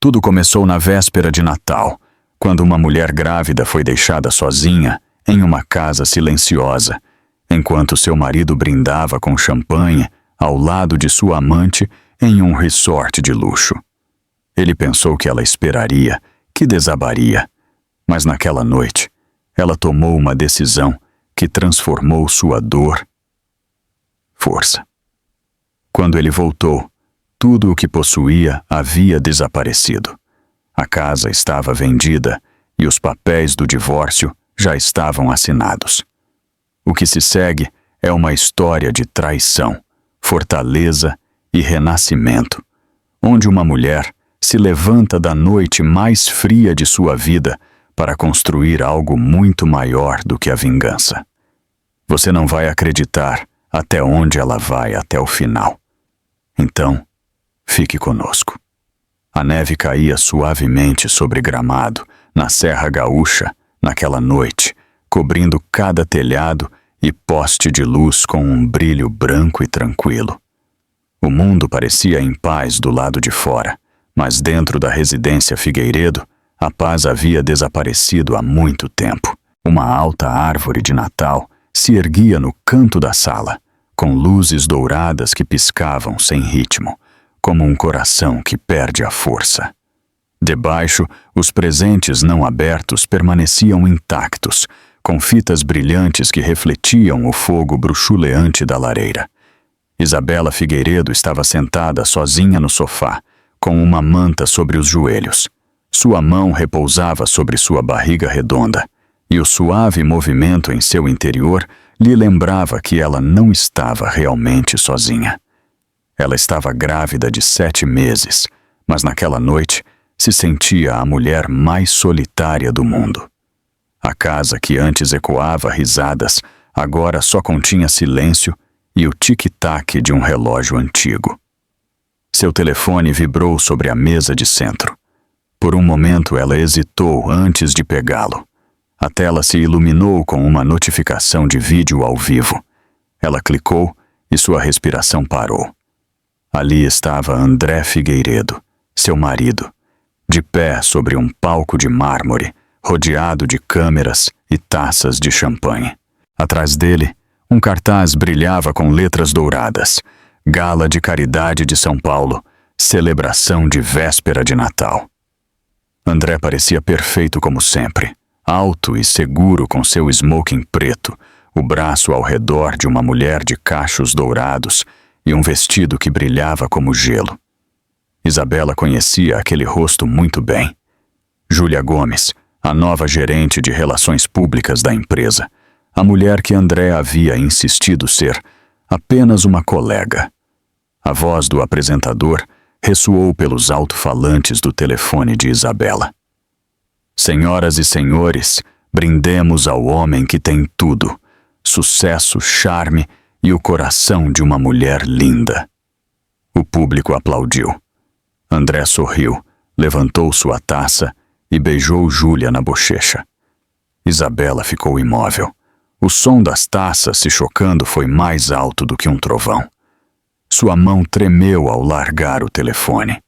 Tudo começou na véspera de Natal, quando uma mulher grávida foi deixada sozinha em uma casa silenciosa, enquanto seu marido brindava com champanhe ao lado de sua amante em um resort de luxo. Ele pensou que ela esperaria, que desabaria, mas naquela noite, ela tomou uma decisão que transformou sua dor em força. Quando ele voltou, tudo o que possuía havia desaparecido. A casa estava vendida e os papéis do divórcio já estavam assinados. O que se segue é uma história de traição, fortaleza e renascimento, onde uma mulher se levanta da noite mais fria de sua vida para construir algo muito maior do que a vingança. Você não vai acreditar até onde ela vai até o final. Então, fique conosco. A neve caía suavemente sobre Gramado, na Serra Gaúcha, naquela noite, cobrindo cada telhado e poste de luz com um brilho branco e tranquilo. O mundo parecia em paz do lado de fora, mas dentro da residência Figueiredo, a paz havia desaparecido há muito tempo. Uma alta árvore de Natal se erguia no canto da sala, com luzes douradas que piscavam sem ritmo, como um coração que perde a força. Debaixo, os presentes não abertos permaneciam intactos, com fitas brilhantes que refletiam o fogo bruxuleante da lareira. Isabela Figueiredo estava sentada sozinha no sofá, com uma manta sobre os joelhos. Sua mão repousava sobre sua barriga redonda, e o suave movimento em seu interior lhe lembrava que ela não estava realmente sozinha. Ela estava grávida de 7 meses, mas naquela noite se sentia a mulher mais solitária do mundo. A casa que antes ecoava risadas, agora só continha silêncio e o tic-tac de um relógio antigo. Seu telefone vibrou sobre a mesa de centro. Por um momento ela hesitou antes de pegá-lo. A tela se iluminou com uma notificação de vídeo ao vivo. Ela clicou e sua respiração parou. Ali estava André Figueiredo, seu marido, de pé sobre um palco de mármore, rodeado de câmeras e taças de champanhe. Atrás dele, um cartaz brilhava com letras douradas: Gala de Caridade de São Paulo, celebração de véspera de Natal. André parecia perfeito como sempre, alto e seguro com seu smoking preto, o braço ao redor de uma mulher de cachos dourados e um vestido que brilhava como gelo. Isabela conhecia aquele rosto muito bem. Júlia Gomes, a nova gerente de relações públicas da empresa, a mulher que André havia insistido ser apenas uma colega. A voz do apresentador ressoou pelos alto-falantes do telefone de Isabela. Senhoras e senhores, brindemos ao homem que tem tudo: sucesso, charme e o coração de uma mulher linda. O público aplaudiu. André sorriu, levantou sua taça e beijou Júlia na bochecha. Isabela ficou imóvel. O som das taças se chocando foi mais alto do que um trovão. Sua mão tremeu ao largar o telefone.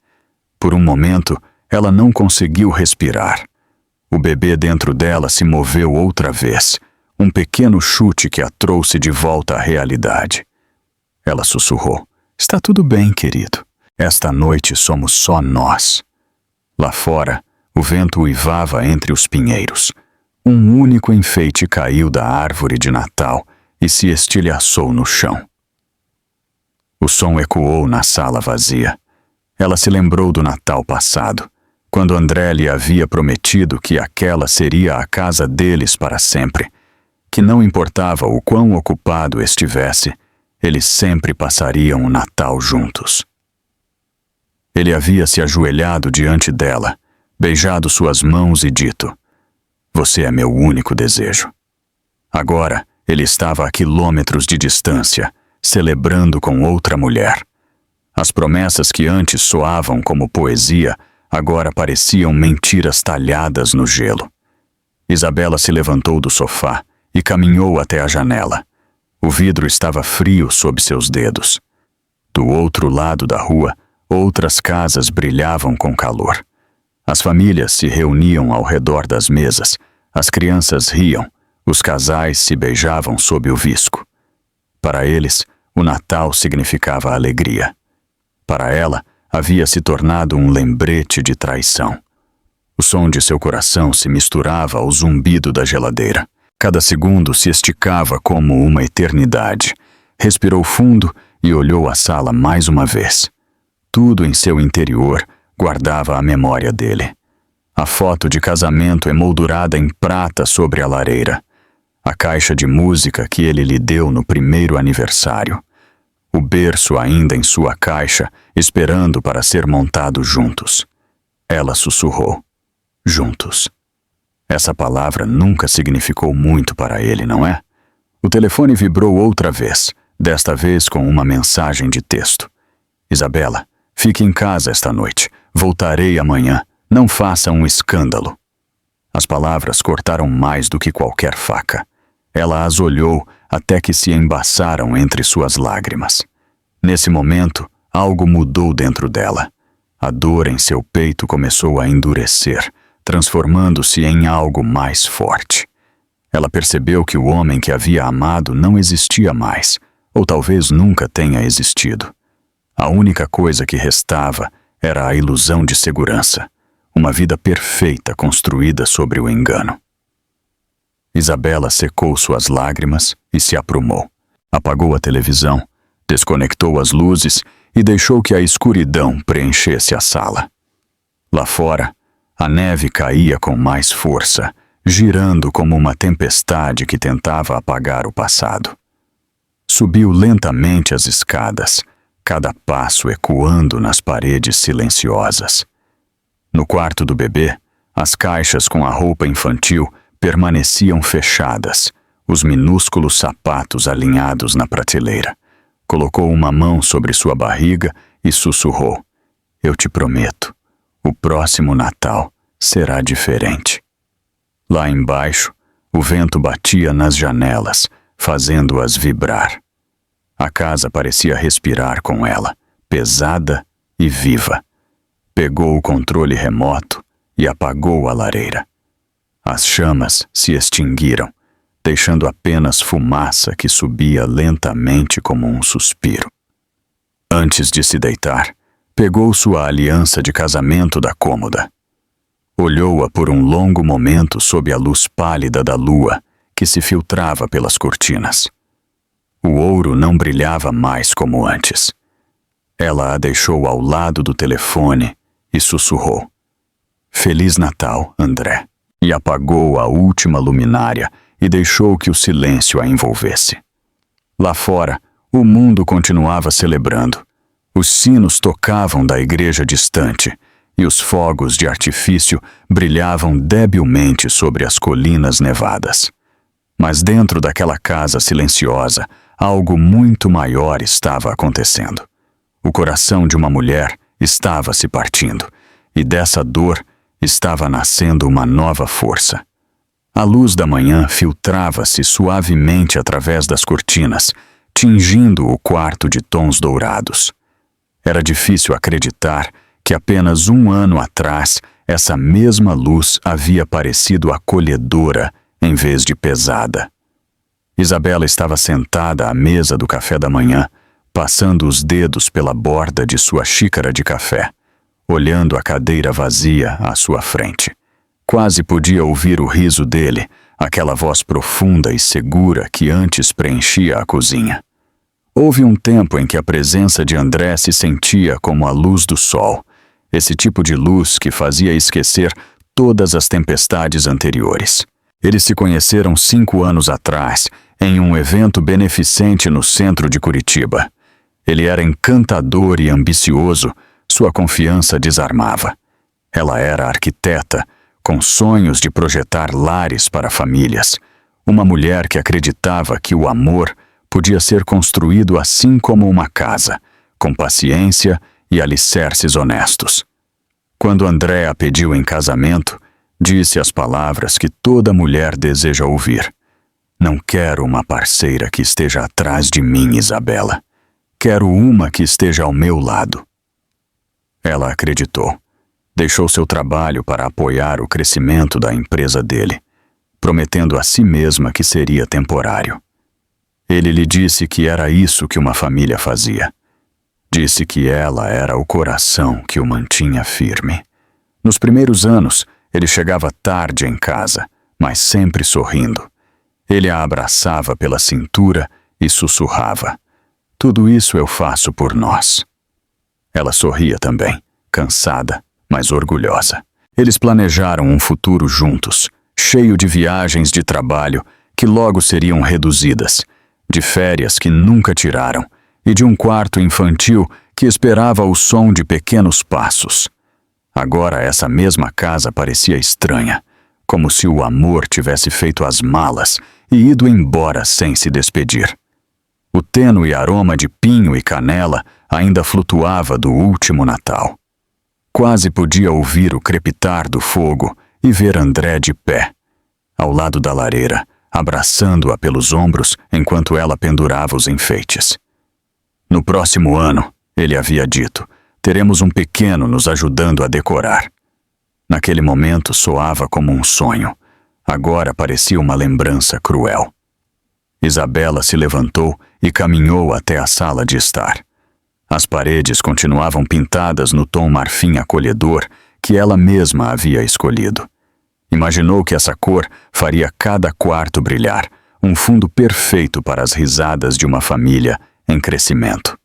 Por um momento, ela não conseguiu respirar. O bebê dentro dela se moveu outra vez, um pequeno chute que a trouxe de volta à realidade. Ela sussurrou: "Está tudo bem, querido. Esta noite somos só nós." Lá fora, o vento uivava entre os pinheiros. Um único enfeite caiu da árvore de Natal e se estilhaçou no chão. O som ecoou na sala vazia. Ela se lembrou do Natal passado, quando André lhe havia prometido que aquela seria a casa deles para sempre, que não importava o quão ocupado estivesse, eles sempre passariam o Natal juntos. Ele havia se ajoelhado diante dela, beijado suas mãos e dito: "Você é meu único desejo." Agora, ele estava a quilômetros de distância, celebrando com outra mulher. As promessas que antes soavam como poesia, agora pareciam mentiras talhadas no gelo. Isabela se levantou do sofá e caminhou até a janela. O vidro estava frio sob seus dedos. Do outro lado da rua, outras casas brilhavam com calor. As famílias se reuniam ao redor das mesas, as crianças riam, os casais se beijavam sob o visco. Para eles, o Natal significava alegria. Para ela, havia se tornado um lembrete de traição. O som de seu coração se misturava ao zumbido da geladeira. Cada segundo se esticava como uma eternidade. Respirou fundo e olhou a sala mais uma vez. Tudo em seu interior guardava a memória dele. A foto de casamento emoldurada em prata sobre a lareira. A caixa de música que ele lhe deu no primeiro aniversário. O berço ainda em sua caixa, esperando para ser montado juntos. Ela sussurrou. Juntos. Essa palavra nunca significou muito para ele, não é? O telefone vibrou outra vez, desta vez com uma mensagem de texto. Isabela, fique em casa esta noite. Voltarei amanhã. Não faça um escândalo. As palavras cortaram mais do que qualquer faca. Ela as olhou até que se embaçaram entre suas lágrimas. Nesse momento, algo mudou dentro dela. A dor em seu peito começou a endurecer, transformando-se em algo mais forte. Ela percebeu que o homem que havia amado não existia mais, ou talvez nunca tenha existido. A única coisa que restava era a ilusão de segurança, uma vida perfeita construída sobre o engano. Isabela secou suas lágrimas e se aprumou. Apagou a televisão, desconectou as luzes e deixou que a escuridão preenchesse a sala. Lá fora, a neve caía com mais força, girando como uma tempestade que tentava apagar o passado. Subiu lentamente as escadas, cada passo ecoando nas paredes silenciosas. No quarto do bebê, as caixas com a roupa infantil permaneciam fechadas, os minúsculos sapatos alinhados na prateleira. Colocou uma mão sobre sua barriga e sussurrou: Eu te prometo, o próximo Natal será diferente. Lá embaixo, o vento batia nas janelas, fazendo-as vibrar. A casa parecia respirar com ela, pesada e viva. Pegou o controle remoto e apagou a lareira. As chamas se extinguiram, deixando apenas fumaça que subia lentamente como um suspiro. Antes de se deitar, pegou sua aliança de casamento da cômoda. Olhou-a por um longo momento sob a luz pálida da lua que se filtrava pelas cortinas. O ouro não brilhava mais como antes. Ela a deixou ao lado do telefone e sussurrou: Feliz Natal, André. E apagou a última luminária e deixou que o silêncio a envolvesse. Lá fora, o mundo continuava celebrando. Os sinos tocavam da igreja distante e os fogos de artifício brilhavam debilmente sobre as colinas nevadas. Mas dentro daquela casa silenciosa, algo muito maior estava acontecendo. O coração de uma mulher estava se partindo, e dessa dor estava nascendo uma nova força. A luz da manhã filtrava-se suavemente através das cortinas, tingindo o quarto de tons dourados. Era difícil acreditar que apenas um ano atrás essa mesma luz havia parecido acolhedora em vez de pesada. Isabela estava sentada à mesa do café da manhã, passando os dedos pela borda de sua xícara de café, olhando a cadeira vazia à sua frente. Quase podia ouvir o riso dele, aquela voz profunda e segura que antes preenchia a cozinha. Houve um tempo em que a presença de André se sentia como a luz do sol, esse tipo de luz que fazia esquecer todas as tempestades anteriores. Eles se conheceram 5 anos atrás, em um evento beneficente no centro de Curitiba. Ele era encantador e ambicioso, sua confiança desarmava. Ela era arquiteta, com sonhos de projetar lares para famílias. Uma mulher que acreditava que o amor podia ser construído assim como uma casa, com paciência e alicerces honestos. Quando André a pediu em casamento, disse as palavras que toda mulher deseja ouvir. Não quero uma parceira que esteja atrás de mim, Isabela. Quero uma que esteja ao meu lado. Ela acreditou. deixou seu trabalho para apoiar o crescimento da empresa dele, prometendo a si mesma que seria temporário. Ele lhe disse que era isso que uma família fazia. Disse que ela era o coração que o mantinha firme. Nos primeiros anos, ele chegava tarde em casa, mas sempre sorrindo. Ele a abraçava pela cintura e sussurrava: "Tudo isso eu faço por nós." Ela sorria também, cansada, mas orgulhosa. Eles planejaram um futuro juntos, cheio de viagens de trabalho que logo seriam reduzidas, de férias que nunca tiraram e de um quarto infantil que esperava o som de pequenos passos. Agora essa mesma casa parecia estranha, como se o amor tivesse feito as malas e ido embora sem se despedir. O tênue aroma de pinho e canela ainda flutuava do último Natal. Quase podia ouvir o crepitar do fogo e ver André de pé, ao lado da lareira, abraçando-a pelos ombros enquanto ela pendurava os enfeites. "No próximo ano", ele havia dito, "teremos um pequeno nos ajudando a decorar." Naquele momento soava como um sonho. Agora parecia uma lembrança cruel. Isabela se levantou e caminhou até a sala de estar. As paredes continuavam pintadas no tom marfim acolhedor que ela mesma havia escolhido. Imaginou que essa cor faria cada quarto brilhar, um fundo perfeito para as risadas de uma família em crescimento.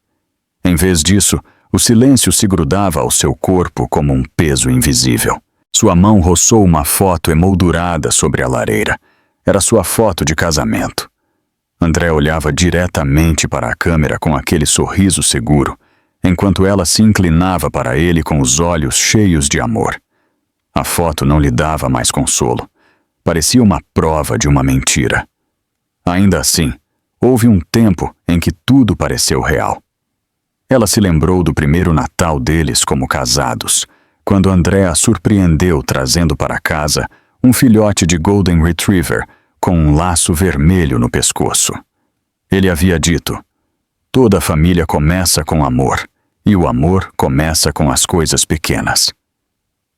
Em vez disso, o silêncio se grudava ao seu corpo como um peso invisível. Sua mão roçou uma foto emoldurada sobre a lareira. Era sua foto de casamento. André olhava diretamente para a câmera com aquele sorriso seguro, enquanto ela se inclinava para ele com os olhos cheios de amor. A foto não lhe dava mais consolo. Parecia uma prova de uma mentira. Ainda assim, houve um tempo em que tudo pareceu real. Ela se lembrou do primeiro Natal deles como casados, quando André a surpreendeu trazendo para casa um filhote de Golden Retriever com um laço vermelho no pescoço. Ele havia dito: "Toda família começa com amor, e o amor começa com as coisas pequenas."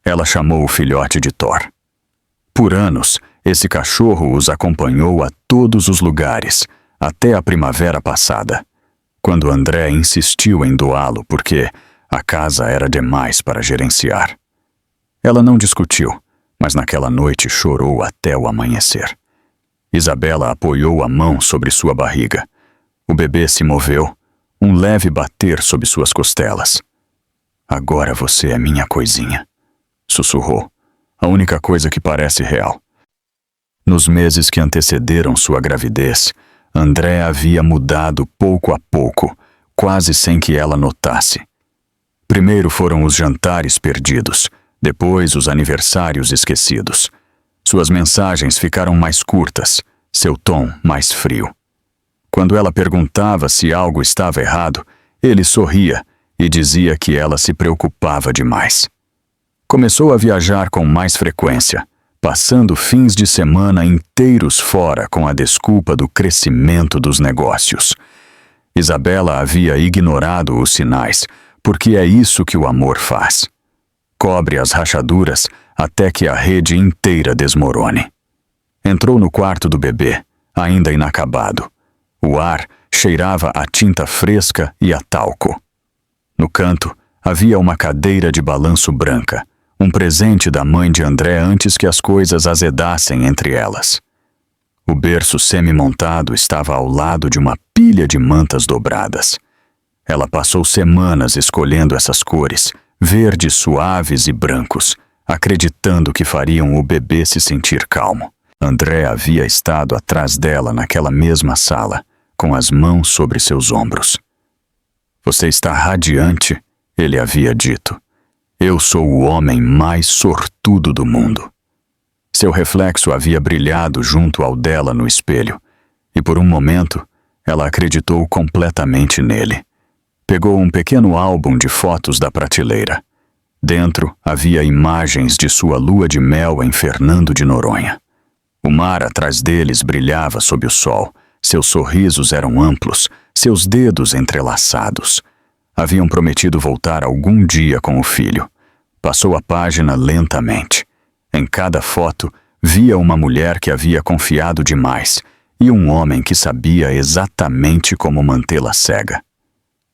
Ela chamou o filhote de Thor. Por anos, esse cachorro os acompanhou a todos os lugares, até a primavera passada, quando André insistiu em doá-lo porque a casa era demais para gerenciar. Ela não discutiu, mas naquela noite chorou até o amanhecer. Isabela apoiou a mão sobre sua barriga. O bebê se moveu, um leve bater sob suas costelas. "Agora você é minha coisinha", sussurrou, a única coisa que parece real. Nos meses que antecederam sua gravidez, André havia mudado pouco a pouco, quase sem que ela notasse. Primeiro foram os jantares perdidos, depois os aniversários esquecidos. Suas mensagens ficaram mais curtas, seu tom mais frio. Quando ela perguntava se algo estava errado, ele sorria e dizia que ela se preocupava demais. Começou a viajar com mais frequência, passando fins de semana inteiros fora com a desculpa do crescimento dos negócios. Isabela havia ignorado os sinais, porque é isso que o amor faz. Cobre as rachaduras até que a rede inteira desmorone. Entrou no quarto do bebê, ainda inacabado. O ar cheirava a tinta fresca e a talco. No canto, havia uma cadeira de balanço branca, um presente da mãe de André antes que as coisas azedassem entre elas. O berço semi-montado estava ao lado de uma pilha de mantas dobradas. Ela passou semanas escolhendo essas cores, verdes suaves e brancos, acreditando que fariam o bebê se sentir calmo. André havia estado atrás dela naquela mesma sala, com as mãos sobre seus ombros. "Você está radiante", ele havia dito. "Eu sou o homem mais sortudo do mundo." Seu reflexo havia brilhado junto ao dela no espelho, e por um momento ela acreditou completamente nele. Pegou um pequeno álbum de fotos da prateleira. Dentro havia imagens de sua lua de mel em Fernando de Noronha. O mar atrás deles brilhava sob o sol, seus sorrisos eram amplos, seus dedos entrelaçados. Haviam prometido voltar algum dia com o filho. Passou a página lentamente. Em cada foto, via uma mulher que havia confiado demais e um homem que sabia exatamente como mantê-la cega.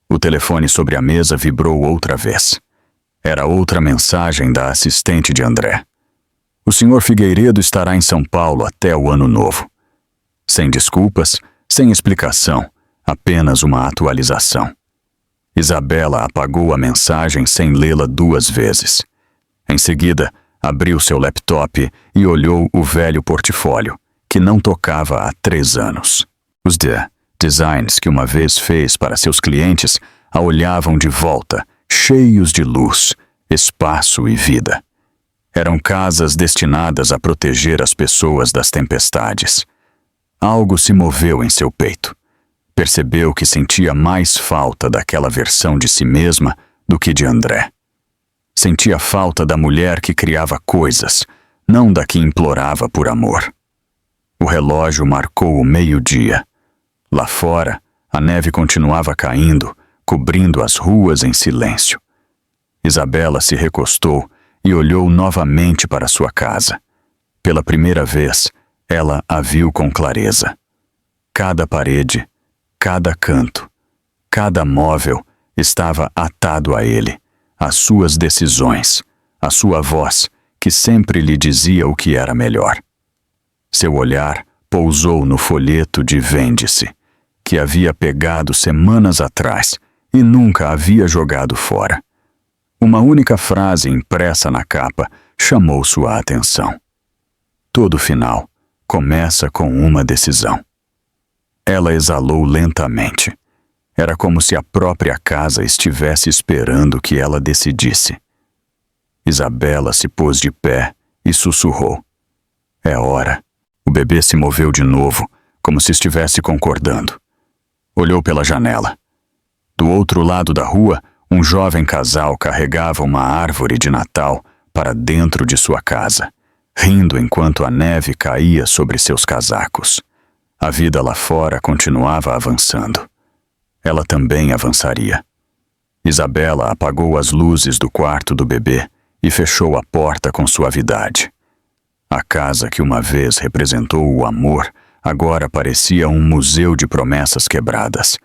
O telefone sobre a mesa vibrou outra vez. Era outra mensagem da assistente de André. O Sr. Figueiredo estará em São Paulo até o ano novo. Sem desculpas, sem explicação, apenas uma atualização. Isabela apagou a mensagem sem lê-la 2 vezes. Em seguida, abriu seu laptop e olhou o velho portfólio, que não tocava há 3 anos. Os designs que uma vez fez para seus clientes a olhavam de volta, cheios de luz, espaço e vida. Eram casas destinadas a proteger as pessoas das tempestades. Algo se moveu em seu peito. Percebeu que sentia mais falta daquela versão de si mesma do que de André. Sentia falta da mulher que criava coisas, não da que implorava por amor. O relógio marcou o meio-dia. Lá fora, a neve continuava caindo, cobrindo as ruas em silêncio. Isabela se recostou e olhou novamente para sua casa. Pela primeira vez, ela a viu com clareza. Cada parede, cada canto, cada móvel estava atado a ele, às suas decisões, à sua voz, que sempre lhe dizia o que era melhor. Seu olhar pousou no folheto de Vende-se, que havia pegado semanas atrás e nunca havia jogado fora. Uma única frase impressa na capa chamou sua atenção. Todo final começa com uma decisão. Ela exalou lentamente. Era como se a própria casa estivesse esperando que ela decidisse. Isabela se pôs de pé e sussurrou. É hora. O bebê se moveu de novo, como se estivesse concordando. Olhou pela janela. Do outro lado da rua, um jovem casal carregava uma árvore de Natal para dentro de sua casa, rindo enquanto a neve caía sobre seus casacos. A vida lá fora continuava avançando. Ela também avançaria. Isabela apagou as luzes do quarto do bebê e fechou a porta com suavidade. A casa que uma vez representou o amor agora parecia um museu de promessas quebradas.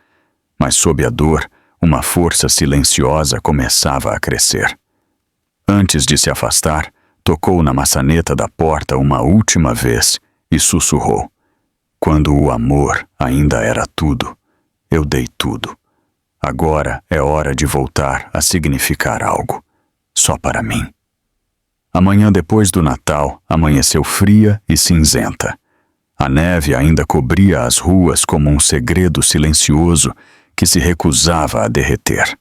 Mas sob a dor, uma força silenciosa começava a crescer. Antes de se afastar, tocou na maçaneta da porta uma última vez e sussurrou. Quando o amor ainda era tudo, eu dei tudo. Agora é hora de voltar a significar algo, só para mim. A manhã depois do Natal amanheceu fria e cinzenta. A neve ainda cobria as ruas como um segredo silencioso que se recusava a derreter.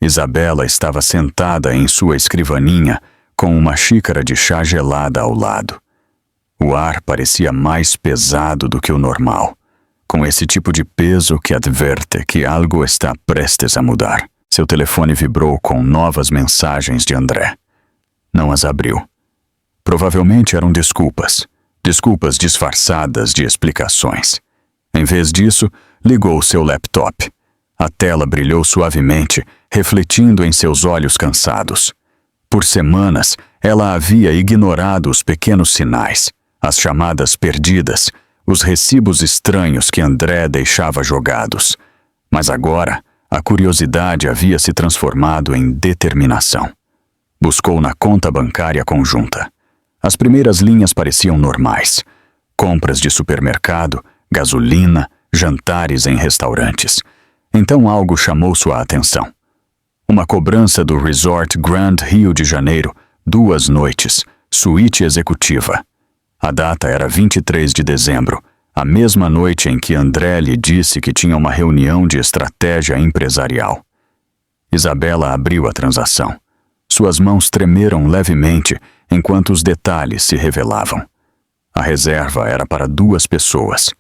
Isabela estava sentada em sua escrivaninha com uma xícara de chá gelada ao lado. O ar parecia mais pesado do que o normal, com esse tipo de peso que adverte que algo está prestes a mudar. Seu telefone vibrou com novas mensagens de André. Não as abriu. Provavelmente eram desculpas disfarçadas de explicações. Em vez disso, ligou seu laptop. A tela brilhou suavemente, refletindo em seus olhos cansados. Por semanas, ela havia ignorado os pequenos sinais, as chamadas perdidas, os recibos estranhos que André deixava jogados. Mas agora, a curiosidade havia se transformado em determinação. Buscou na conta bancária conjunta. As primeiras linhas pareciam normais. Compras de supermercado, gasolina, jantares em restaurantes. Então algo chamou sua atenção. Uma cobrança do Resort Grand Rio de Janeiro, 2 noites, suíte executiva. A data era 23 de dezembro, a mesma noite em que André lhe disse que tinha uma reunião de estratégia empresarial. Isabela abriu a transação. Suas mãos tremeram levemente enquanto os detalhes se revelavam. A reserva era para 2 pessoas.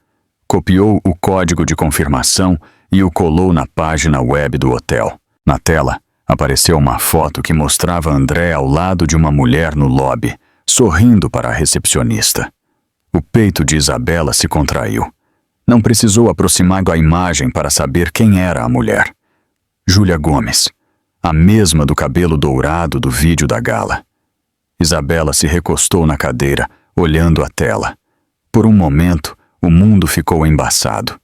Copiou o código de confirmação e o colou na página web do hotel. Na tela, apareceu uma foto que mostrava André ao lado de uma mulher no lobby, sorrindo para a recepcionista. O peito de Isabela se contraiu. Não precisou aproximar a imagem para saber quem era a mulher. Júlia Gomes, a mesma do cabelo dourado do vídeo da gala. Isabela se recostou na cadeira, olhando a tela. Por um momento, o mundo ficou embaçado.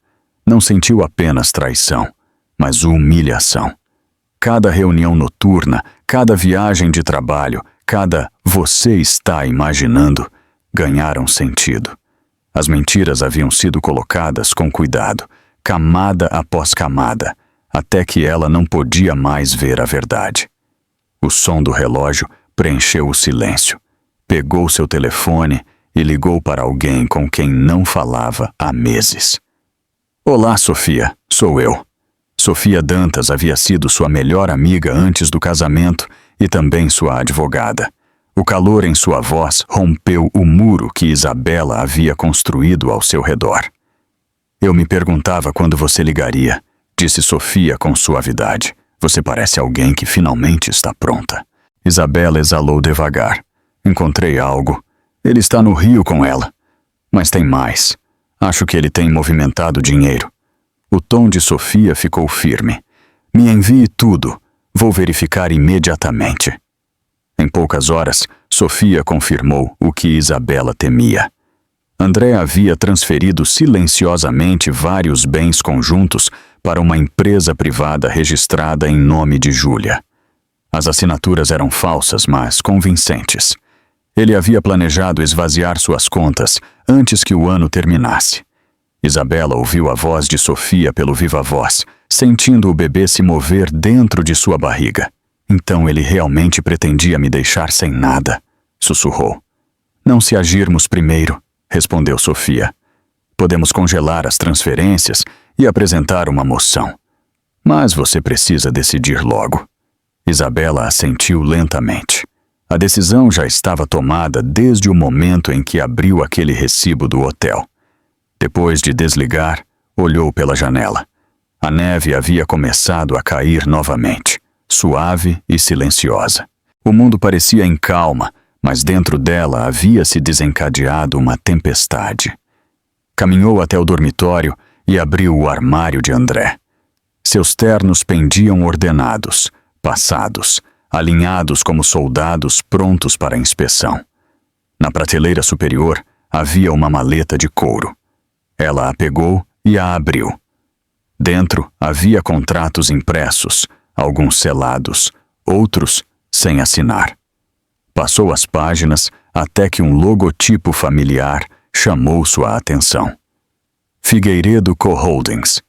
Não sentiu apenas traição, mas humilhação. Cada reunião noturna, cada viagem de trabalho, cada "você está imaginando" ganharam sentido. As mentiras haviam sido colocadas com cuidado, camada após camada, até que ela não podia mais ver a verdade. O som do relógio preencheu o silêncio. Pegou seu telefone e ligou para alguém com quem não falava há meses. "Olá, Sofia, sou eu." Sofia Dantas havia sido sua melhor amiga antes do casamento e também sua advogada. O calor em sua voz rompeu o muro que Isabela havia construído ao seu redor. "Eu me perguntava quando você ligaria", disse Sofia com suavidade. "Você parece alguém que finalmente está pronta." Isabela exalou devagar. "Encontrei algo. Ele está no Rio com ela. Mas tem mais. Acho que ele tem movimentado dinheiro." O tom de Sofia ficou firme. "Me envie tudo. Vou verificar imediatamente." Em poucas horas, Sofia confirmou o que Isabela temia. André havia transferido silenciosamente vários bens conjuntos para uma empresa privada registrada em nome de Júlia. As assinaturas eram falsas, mas convincentes. Ele havia planejado esvaziar suas contas antes que o ano terminasse. Isabela ouviu a voz de Sofia pelo viva-voz, sentindo o bebê se mover dentro de sua barriga. "Então ele realmente pretendia me deixar sem nada", sussurrou. "Não se agirmos primeiro", respondeu Sofia. "Podemos congelar as transferências e apresentar uma moção. Mas você precisa decidir logo." Isabela assentiu lentamente. A decisão já estava tomada desde o momento em que abriu aquele recibo do hotel. Depois de desligar, olhou pela janela. A neve havia começado a cair novamente, suave e silenciosa. O mundo parecia em calma, mas dentro dela havia se desencadeado uma tempestade. Caminhou até o dormitório e abriu o armário de André. Seus ternos pendiam ordenados, passados, alinhados como soldados prontos para a inspeção. Na prateleira superior havia uma maleta de couro. Ela a pegou e a abriu. Dentro havia contratos impressos, alguns selados, outros sem assinar. Passou as páginas até que um logotipo familiar chamou sua atenção. Figueiredo Co-Holdings.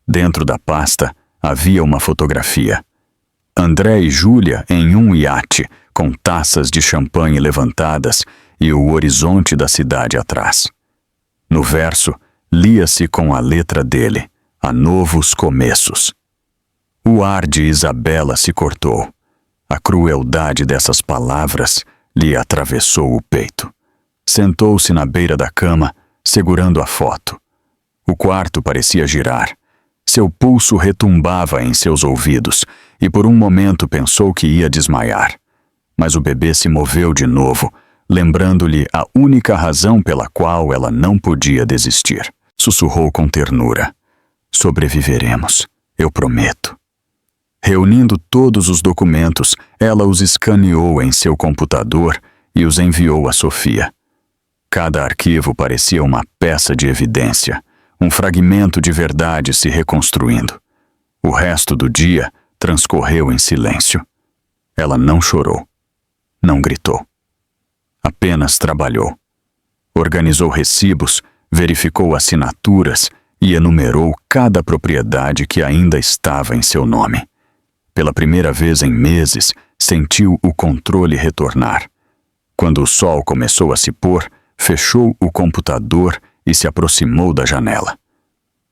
Dentro da pasta havia uma fotografia. André e Júlia em um iate, com taças de champanhe levantadas e o horizonte da cidade atrás. No verso, lia-se com a letra dele, "A novos começos." O ar de Isabela se cortou. A crueldade dessas palavras lhe atravessou o peito. Sentou-se na beira da cama, segurando a foto. O quarto parecia girar. Seu pulso retumbava em seus ouvidos e por um momento pensou que ia desmaiar. Mas o bebê se moveu de novo, lembrando-lhe a única razão pela qual ela não podia desistir. Sussurrou com ternura: "Sobreviveremos, eu prometo." Reunindo todos os documentos, ela os escaneou em seu computador e os enviou a Sofia. Cada arquivo parecia uma peça de evidência, um fragmento de verdade se reconstruindo. O resto do dia transcorreu em silêncio. Ela não chorou, não gritou. Apenas trabalhou. Organizou recibos, verificou assinaturas e enumerou cada propriedade que ainda estava em seu nome. Pela primeira vez em meses, sentiu o controle retornar. Quando o sol começou a se pôr, fechou o computador e se aproximou da janela.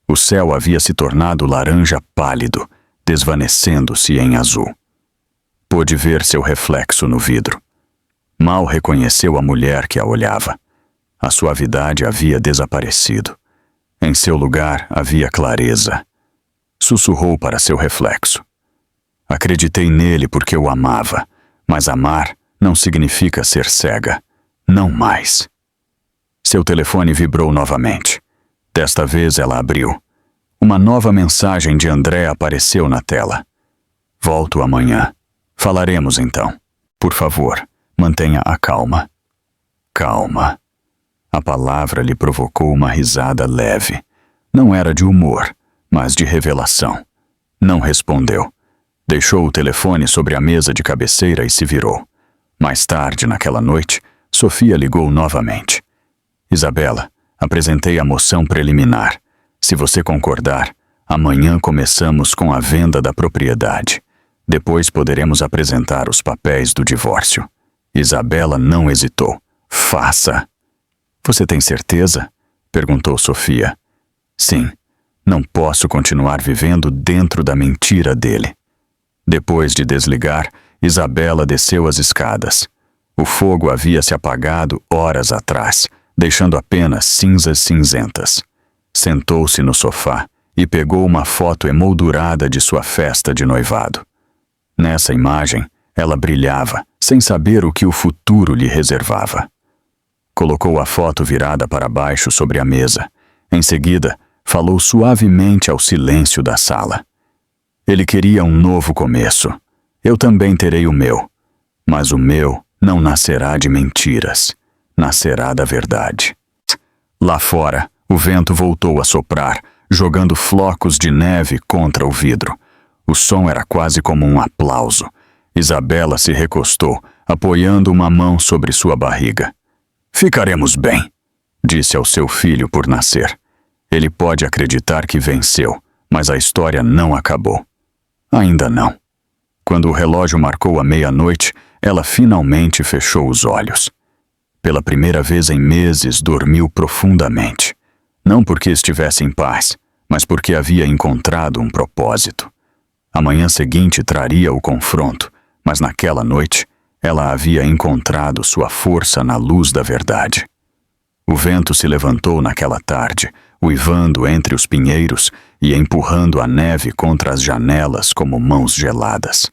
O céu havia se tornado laranja pálido, desvanecendo-se em azul. Pôde ver seu reflexo no vidro. Mal reconheceu a mulher que a olhava. A suavidade havia desaparecido. Em seu lugar havia clareza. Sussurrou para seu reflexo: "Acreditei nele porque o amava, mas amar não significa ser cega. Não mais." Seu telefone vibrou novamente. Desta vez ela abriu. Uma nova mensagem de André apareceu na tela. Volto amanhã. Falaremos então. Por favor, mantenha a calma. Calma. A palavra lhe provocou uma risada leve. Não era de humor, mas de revelação. Não respondeu. Deixou o telefone sobre a mesa de cabeceira e se virou. Mais tarde, naquela noite, Sofia ligou novamente. Isabela, apresentei a moção preliminar. Se você concordar, amanhã começamos com a venda da propriedade. Depois poderemos apresentar os papéis do divórcio. Isabela não hesitou. Faça. Você tem certeza? Perguntou Sofia. Sim. Não posso continuar vivendo dentro da mentira dele. Depois de desligar, Isabela desceu as escadas. O fogo havia se apagado horas atrás, deixando apenas cinzas cinzentas. Sentou-se no sofá e pegou uma foto emoldurada de sua festa de noivado. Nessa imagem, ela brilhava, sem saber o que o futuro lhe reservava. Colocou a foto virada para baixo sobre a mesa. Em seguida, falou suavemente ao silêncio da sala. Ele queria um novo começo. Eu também terei o meu. Mas o meu não nascerá de mentiras. Nascerá da verdade. Lá fora, o vento voltou a soprar, jogando flocos de neve contra o vidro. O som era quase como um aplauso. Isabela se recostou, apoiando uma mão sobre sua barriga. Ficaremos bem, disse ao seu filho por nascer. Ele pode acreditar que venceu, mas a história não acabou. Ainda não. Quando o relógio marcou a meia-noite, ela finalmente fechou os olhos. Pela primeira vez em meses, dormiu profundamente. Não porque estivesse em paz, mas porque havia encontrado um propósito. A manhã seguinte traria o confronto, mas naquela noite, ela havia encontrado sua força na luz da verdade. O vento se levantou naquela tarde, uivando entre os pinheiros e empurrando a neve contra as janelas como mãos geladas.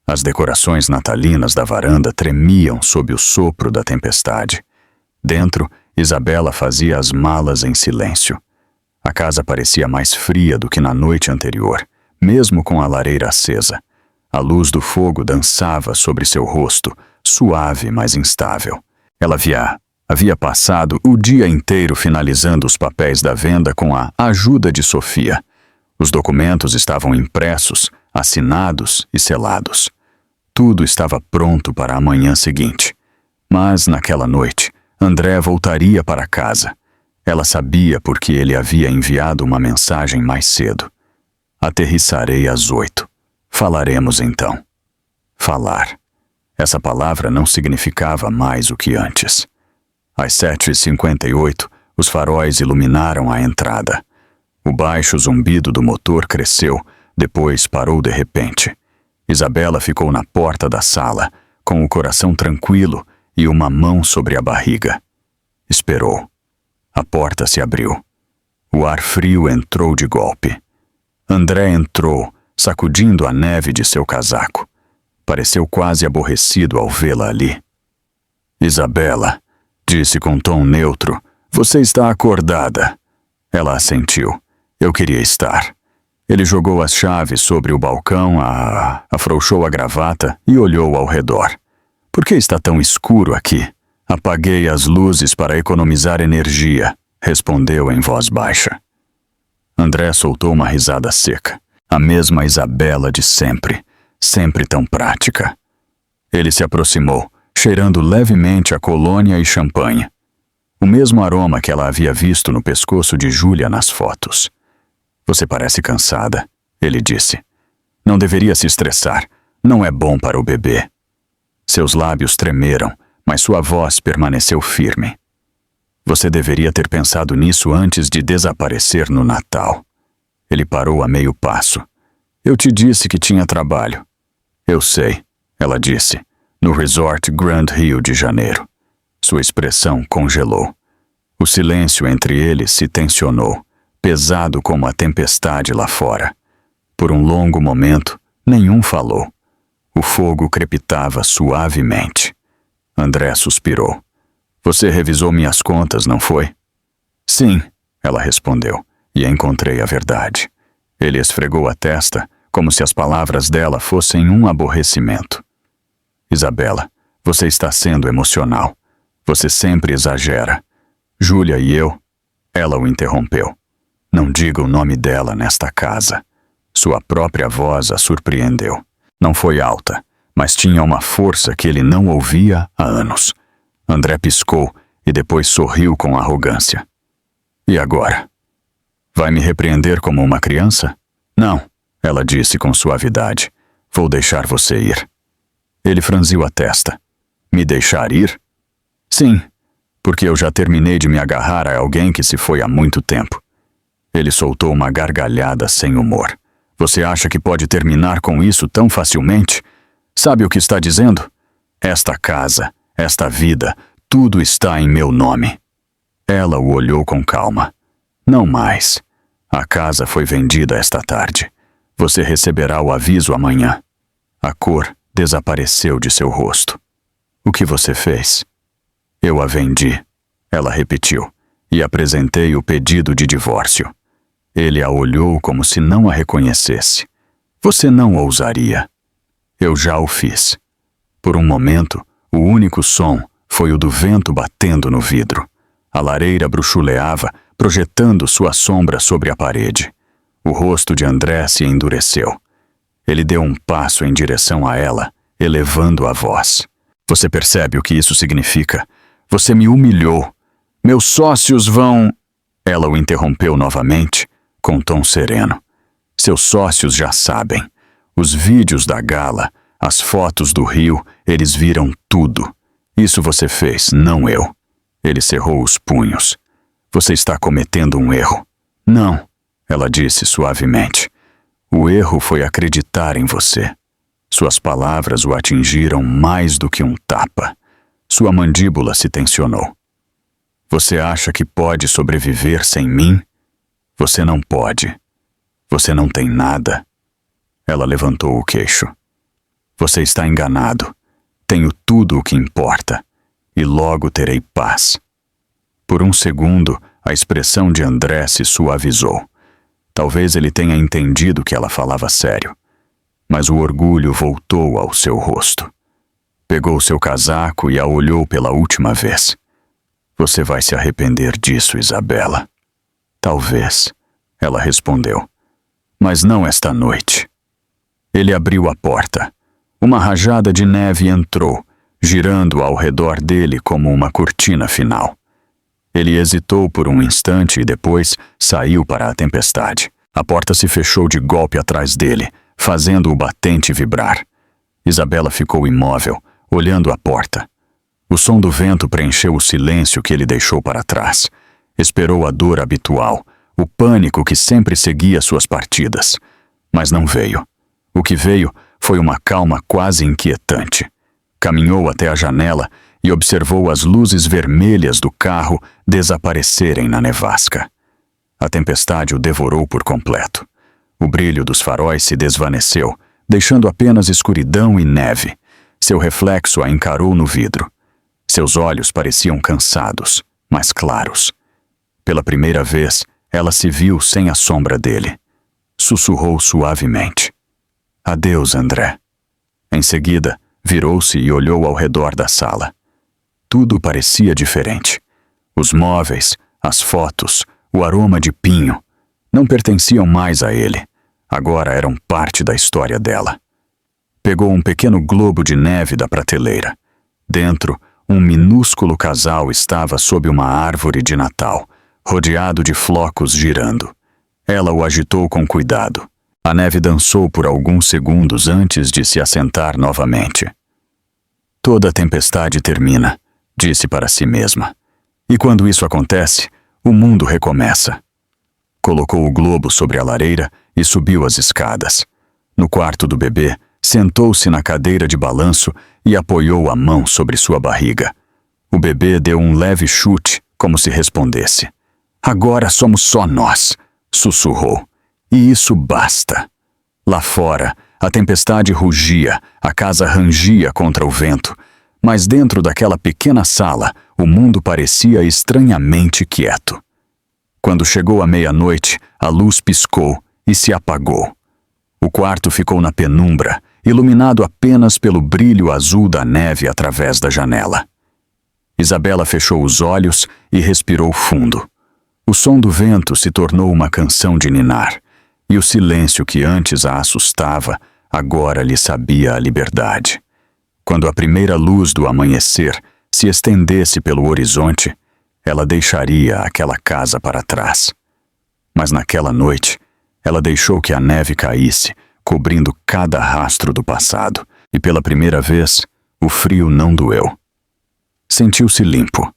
As decorações natalinas da varanda tremiam sob o sopro da tempestade. Dentro, Isabela fazia as malas em silêncio. A casa parecia mais fria do que na noite anterior, mesmo com a lareira acesa. A luz do fogo dançava sobre seu rosto, suave, mas instável. Ela havia passado o dia inteiro finalizando os papéis da venda com a ajuda de Sofia. Os documentos estavam impressos, assinados e selados. Tudo estava pronto para a manhã seguinte. Mas, naquela noite, André voltaria para casa. Ela sabia porque ele havia enviado uma mensagem mais cedo. Aterrissarei às 8. Falaremos então. Falar. Essa palavra não significava mais o que antes. Às 7h58, os faróis iluminaram a entrada. O baixo zumbido do motor cresceu, depois parou de repente. Isabela ficou na porta da sala, com o coração tranquilo e uma mão sobre a barriga. Esperou. A porta se abriu. O ar frio entrou de golpe. André entrou, sacudindo a neve de seu casaco. Pareceu quase aborrecido ao vê-la ali. Isabela, disse com tom neutro, você está acordada. Ela assentiu. Eu queria estar. Ele jogou as chaves sobre o balcão, afrouxou a gravata e olhou ao redor. Por que está tão escuro aqui? Apaguei as luzes para economizar energia, respondeu em voz baixa. André soltou uma risada seca. A mesma Isabela de sempre, sempre tão prática. Ele se aproximou, cheirando levemente a colônia e champanhe. O mesmo aroma que ela havia visto no pescoço de Júlia nas fotos. Você parece cansada, ele disse. Não deveria se estressar. Não é bom para o bebê. Seus lábios tremeram, mas sua voz permaneceu firme. Você deveria ter pensado nisso antes de desaparecer no Natal. Ele parou a meio passo. Eu te disse que tinha trabalho. Eu sei, ela disse, no Resort Grand Rio de Janeiro. Sua expressão congelou. O silêncio entre eles se tensionou, pesado como a tempestade lá fora. Por um longo momento, nenhum falou. O fogo crepitava suavemente. André suspirou. Você revisou minhas contas, não foi? Sim, ela respondeu, e encontrei a verdade. Ele esfregou a testa, como se as palavras dela fossem um aborrecimento. Isabela, você está sendo emocional. Você sempre exagera. Júlia e eu... Ela o interrompeu. Não diga o nome dela nesta casa. Sua própria voz a surpreendeu. Não foi alta, mas tinha uma força que ele não ouvia há anos. André piscou e depois sorriu com arrogância. E agora? Vai me repreender como uma criança? Não, ela disse com suavidade. Vou deixar você ir. Ele franziu a testa. Me deixar ir? Sim, porque eu já terminei de me agarrar a alguém que se foi há muito tempo. Ele soltou uma gargalhada sem humor. Você acha que pode terminar com isso tão facilmente? Sabe o que está dizendo? Esta casa, esta vida, tudo está em meu nome. Ela o olhou com calma. Não mais. A casa foi vendida esta tarde. Você receberá o aviso amanhã. A cor desapareceu de seu rosto. O que você fez? Eu a vendi. Ela repetiu, e apresentei o pedido de divórcio. Ele a olhou como se não a reconhecesse. Você não ousaria. Eu já o fiz. Por um momento, o único som foi o do vento batendo no vidro. A lareira bruxuleava, projetando sua sombra sobre a parede. O rosto de André se endureceu. Ele deu um passo em direção a ela, elevando a voz. Você percebe o que isso significa? Você me humilhou. Meus sócios vão... Ela o interrompeu novamente, com tom sereno. Seus sócios já sabem. Os vídeos da gala, as fotos do Rio, eles viram tudo. Isso você fez, não eu. Ele cerrou os punhos. Você está cometendo um erro. Não, ela disse suavemente. O erro foi acreditar em você. Suas palavras o atingiram mais do que um tapa. Sua mandíbula se tensionou. Você acha que pode sobreviver sem mim? Você não pode. Você não tem nada. Ela levantou o queixo. Você está enganado. Tenho tudo o que importa. E logo terei paz. Por um segundo, a expressão de André se suavizou. Talvez ele tenha entendido que ela falava sério. Mas o orgulho voltou ao seu rosto. Pegou seu casaco e a olhou pela última vez. Você vai se arrepender disso, Isabela. Talvez, ela respondeu. Mas não esta noite. Ele abriu a porta. Uma rajada de neve entrou, girando ao redor dele como uma cortina final. Ele hesitou por um instante e depois saiu para a tempestade. A porta se fechou de golpe atrás dele, fazendo o batente vibrar. Isabela ficou imóvel, olhando a porta. O som do vento preencheu o silêncio que ele deixou para trás. Esperou a dor habitual, o pânico que sempre seguia suas partidas. Mas não veio. O que veio foi uma calma quase inquietante. Caminhou até a janela e observou as luzes vermelhas do carro desaparecerem na nevasca. A tempestade o devorou por completo. O brilho dos faróis se desvaneceu, deixando apenas escuridão e neve. Seu reflexo a encarou no vidro. Seus olhos pareciam cansados, mas claros. Pela primeira vez, ela se viu sem a sombra dele. Sussurrou suavemente. Adeus, André. Em seguida, virou-se e olhou ao redor da sala. Tudo parecia diferente. Os móveis, as fotos, o aroma de pinho, não pertenciam mais a ele. Agora eram parte da história dela. Pegou um pequeno globo de neve da prateleira. Dentro, um minúsculo casal estava sob uma árvore de Natal, rodeado de flocos girando. Ela o agitou com cuidado. A neve dançou por alguns segundos antes de se assentar novamente. Toda tempestade termina, disse para si mesma. E quando isso acontece, o mundo recomeça. Colocou o globo sobre a lareira e subiu as escadas. No quarto do bebê, sentou-se na cadeira de balanço e apoiou a mão sobre sua barriga. O bebê deu um leve chute, como se respondesse. Agora somos só nós, sussurrou. E isso basta. Lá fora, a tempestade rugia, a casa rangia contra o vento, mas dentro daquela pequena sala, o mundo parecia estranhamente quieto. Quando chegou a meia-noite, a luz piscou e se apagou. O quarto ficou na penumbra, iluminado apenas pelo brilho azul da neve através da janela. Isabela fechou os olhos e respirou fundo. O som do vento se tornou uma canção de ninar, e o silêncio que antes a assustava, agora lhe sabia a liberdade. Quando a primeira luz do amanhecer se estendesse pelo horizonte, ela deixaria aquela casa para trás. Mas naquela noite, ela deixou que a neve caísse, cobrindo cada rastro do passado, e pela primeira vez, o frio não doeu. Sentiu-se limpo.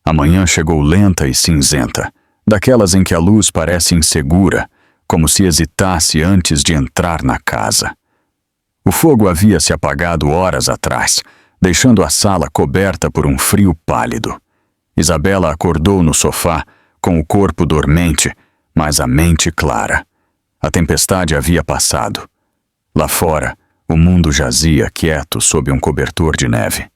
A manhã chegou lenta e cinzenta, daquelas em que a luz parece insegura, como se hesitasse antes de entrar na casa. O fogo havia se apagado horas atrás, deixando a sala coberta por um frio pálido. Isabela acordou no sofá, com o corpo dormente, mas a mente clara. A tempestade havia passado. Lá fora, o mundo jazia quieto sob um cobertor de neve.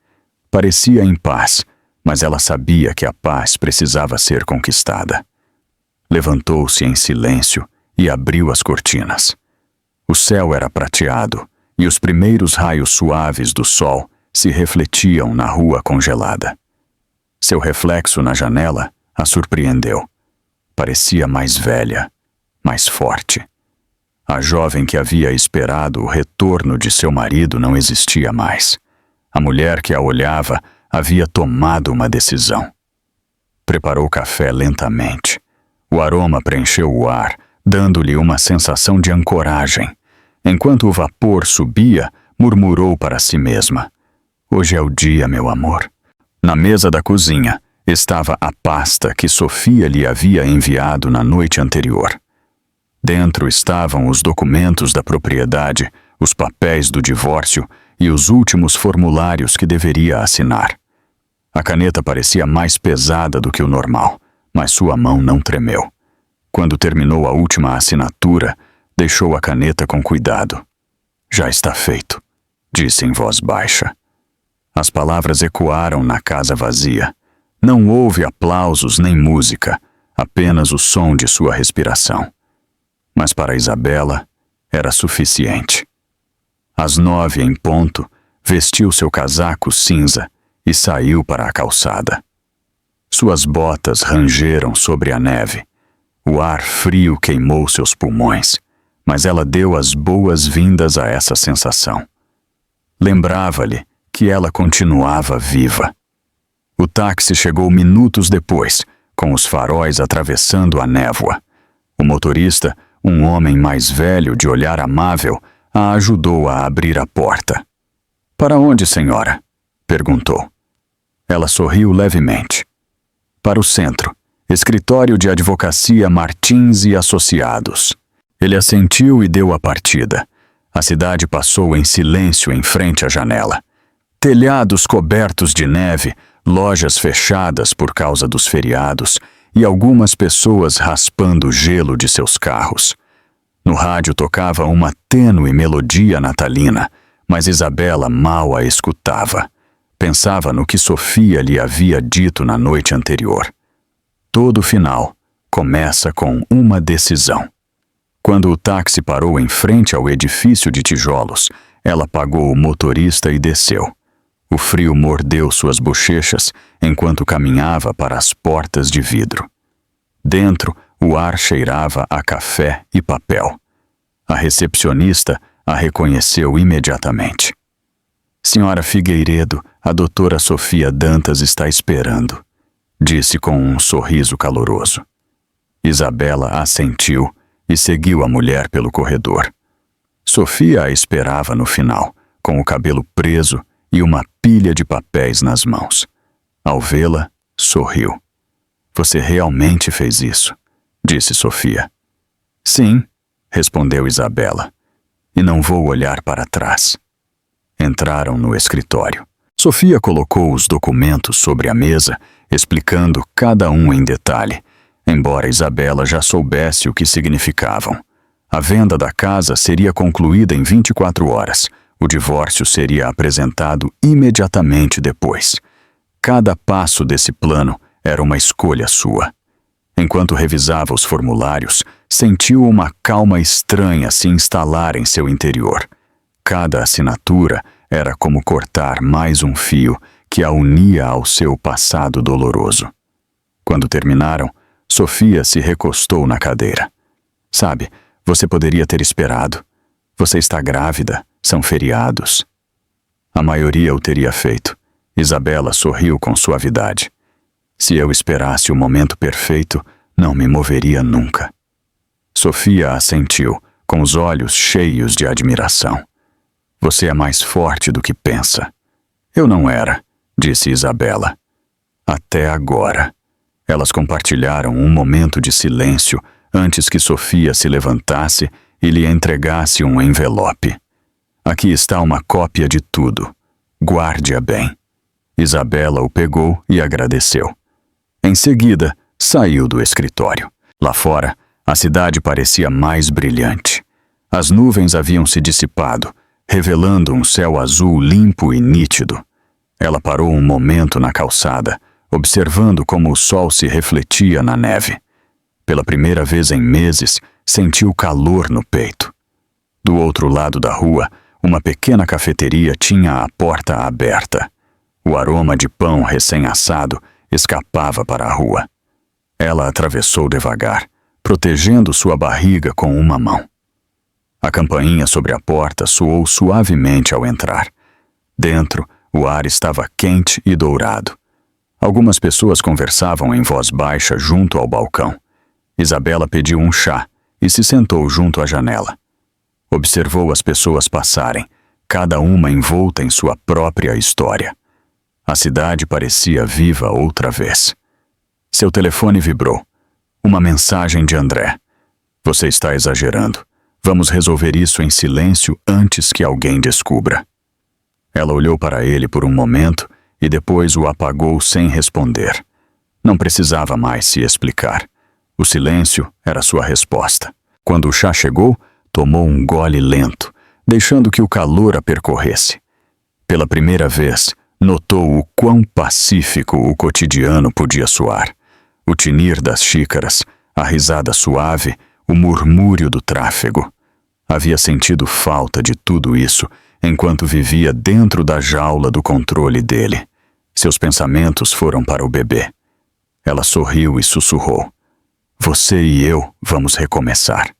Parecia em paz, mas ela sabia que a paz precisava ser conquistada. Levantou-se em silêncio e abriu as cortinas. O céu era prateado e os primeiros raios suaves do sol se refletiam na rua congelada. Seu reflexo na janela a surpreendeu. Parecia mais velha, mais forte. A jovem que havia esperado o retorno de seu marido não existia mais. A mulher que a olhava havia tomado uma decisão. Preparou café lentamente. O aroma preencheu o ar, dando-lhe uma sensação de ancoragem. Enquanto o vapor subia, murmurou para si mesma: "Hoje é o dia, meu amor." Na mesa da cozinha estava a pasta que Sofia lhe havia enviado na noite anterior. Dentro estavam os documentos da propriedade, os papéis do divórcio e os últimos formulários que deveria assinar. A caneta parecia mais pesada do que o normal, mas sua mão não tremeu. Quando terminou a última assinatura, deixou a caneta com cuidado. "Já está feito", disse em voz baixa. As palavras ecoaram na casa vazia. Não houve aplausos nem música, apenas o som de sua respiração. Mas para Isabela era suficiente. Às 9 em ponto, vestiu seu casaco cinza e saiu para a calçada. Suas botas rangeram sobre a neve. O ar frio queimou seus pulmões, mas ela deu as boas-vindas a essa sensação. Lembrava-lhe que ela continuava viva. O táxi chegou minutos depois, com os faróis atravessando a névoa. O motorista, um homem mais velho de olhar amável, a ajudou a abrir a porta. "Para onde, senhora?" perguntou. Ela sorriu levemente. "Para o centro, escritório de advocacia Martins e Associados." Ele assentiu e deu a partida. A cidade passou em silêncio em frente à janela. Telhados cobertos de neve, lojas fechadas por causa dos feriados e algumas pessoas raspando o gelo de seus carros. No rádio tocava uma tênue melodia natalina, mas Isabela mal a escutava. Pensava no que Sofia lhe havia dito na noite anterior. Todo final começa com uma decisão. Quando o táxi parou em frente ao edifício de tijolos, ela pagou o motorista e desceu. O frio mordeu suas bochechas enquanto caminhava para as portas de vidro. Dentro, o ar cheirava a café e papel. A recepcionista a reconheceu imediatamente. "Senhora Figueiredo, a doutora Sofia Dantas está esperando", disse com um sorriso caloroso. Isabela assentiu e seguiu a mulher pelo corredor. Sofia a esperava no final, com o cabelo preso e uma pilha de papéis nas mãos. Ao vê-la, sorriu. "Você realmente fez isso?", disse Sofia. "Sim", respondeu Isabela, "e não vou olhar para trás." Entraram no escritório. Sofia colocou os documentos sobre a mesa, explicando cada um em detalhe, embora Isabela já soubesse o que significavam. A venda da casa seria concluída em 24 horas. O divórcio seria apresentado imediatamente depois. Cada passo desse plano era uma escolha sua. Enquanto revisava os formulários, sentiu uma calma estranha se instalar em seu interior. Cada assinatura era como cortar mais um fio que a unia ao seu passado doloroso. Quando terminaram, Sofia se recostou na cadeira. Sabe, você poderia ter esperado. Você está grávida, são feriados. A maioria o teria feito. Isabela sorriu com suavidade. Se eu esperasse o momento perfeito, não me moveria nunca. Sofia assentiu, com os olhos cheios de admiração. Você é mais forte do que pensa. Eu não era, disse Isabela. Até agora. Elas compartilharam um momento de silêncio antes que Sofia se levantasse e lhe entregasse um envelope. Aqui está uma cópia de tudo. Guarde-a bem. Isabela o pegou e agradeceu. Em seguida, saiu do escritório. Lá fora, a cidade parecia mais brilhante. As nuvens haviam se dissipado, revelando um céu azul limpo e nítido. Ela parou um momento na calçada, observando como o sol se refletia na neve. Pela primeira vez em meses, sentiu calor no peito. Do outro lado da rua, uma pequena cafeteria tinha a porta aberta. O aroma de pão recém-assado escapava para a rua. Ela atravessou devagar, protegendo sua barriga com uma mão. A campainha sobre a porta soou suavemente ao entrar. Dentro, o ar estava quente e dourado. Algumas pessoas conversavam em voz baixa junto ao balcão. Isabela pediu um chá e se sentou junto à janela. Observou as pessoas passarem, cada uma envolta em sua própria história. A cidade parecia viva outra vez. Seu telefone vibrou. Uma mensagem de André. Você está exagerando. Vamos resolver isso em silêncio antes que alguém descubra. Ela olhou para ele por um momento e depois o apagou sem responder. Não precisava mais se explicar. O silêncio era sua resposta. Quando o chá chegou, tomou um gole lento, deixando que o calor a percorresse. Pela primeira vez, notou o quão pacífico o cotidiano podia soar. O tinir das xícaras, a risada suave, o murmúrio do tráfego. Havia sentido falta de tudo isso enquanto vivia dentro da jaula do controle dele. Seus pensamentos foram para o bebê. Ela sorriu e sussurrou. Você e eu vamos recomeçar.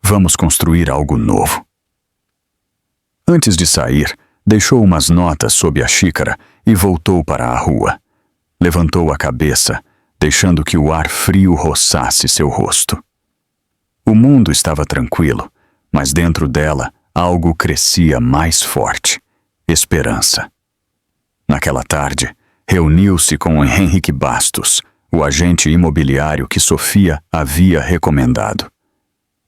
Vamos construir algo novo. Antes de sair, deixou umas notas sob a xícara e voltou para a rua. Levantou a cabeça, deixando que o ar frio roçasse seu rosto. O mundo estava tranquilo, mas dentro dela algo crescia mais forte. Esperança. Naquela tarde, reuniu-se com Henrique Bastos, o agente imobiliário que Sofia havia recomendado.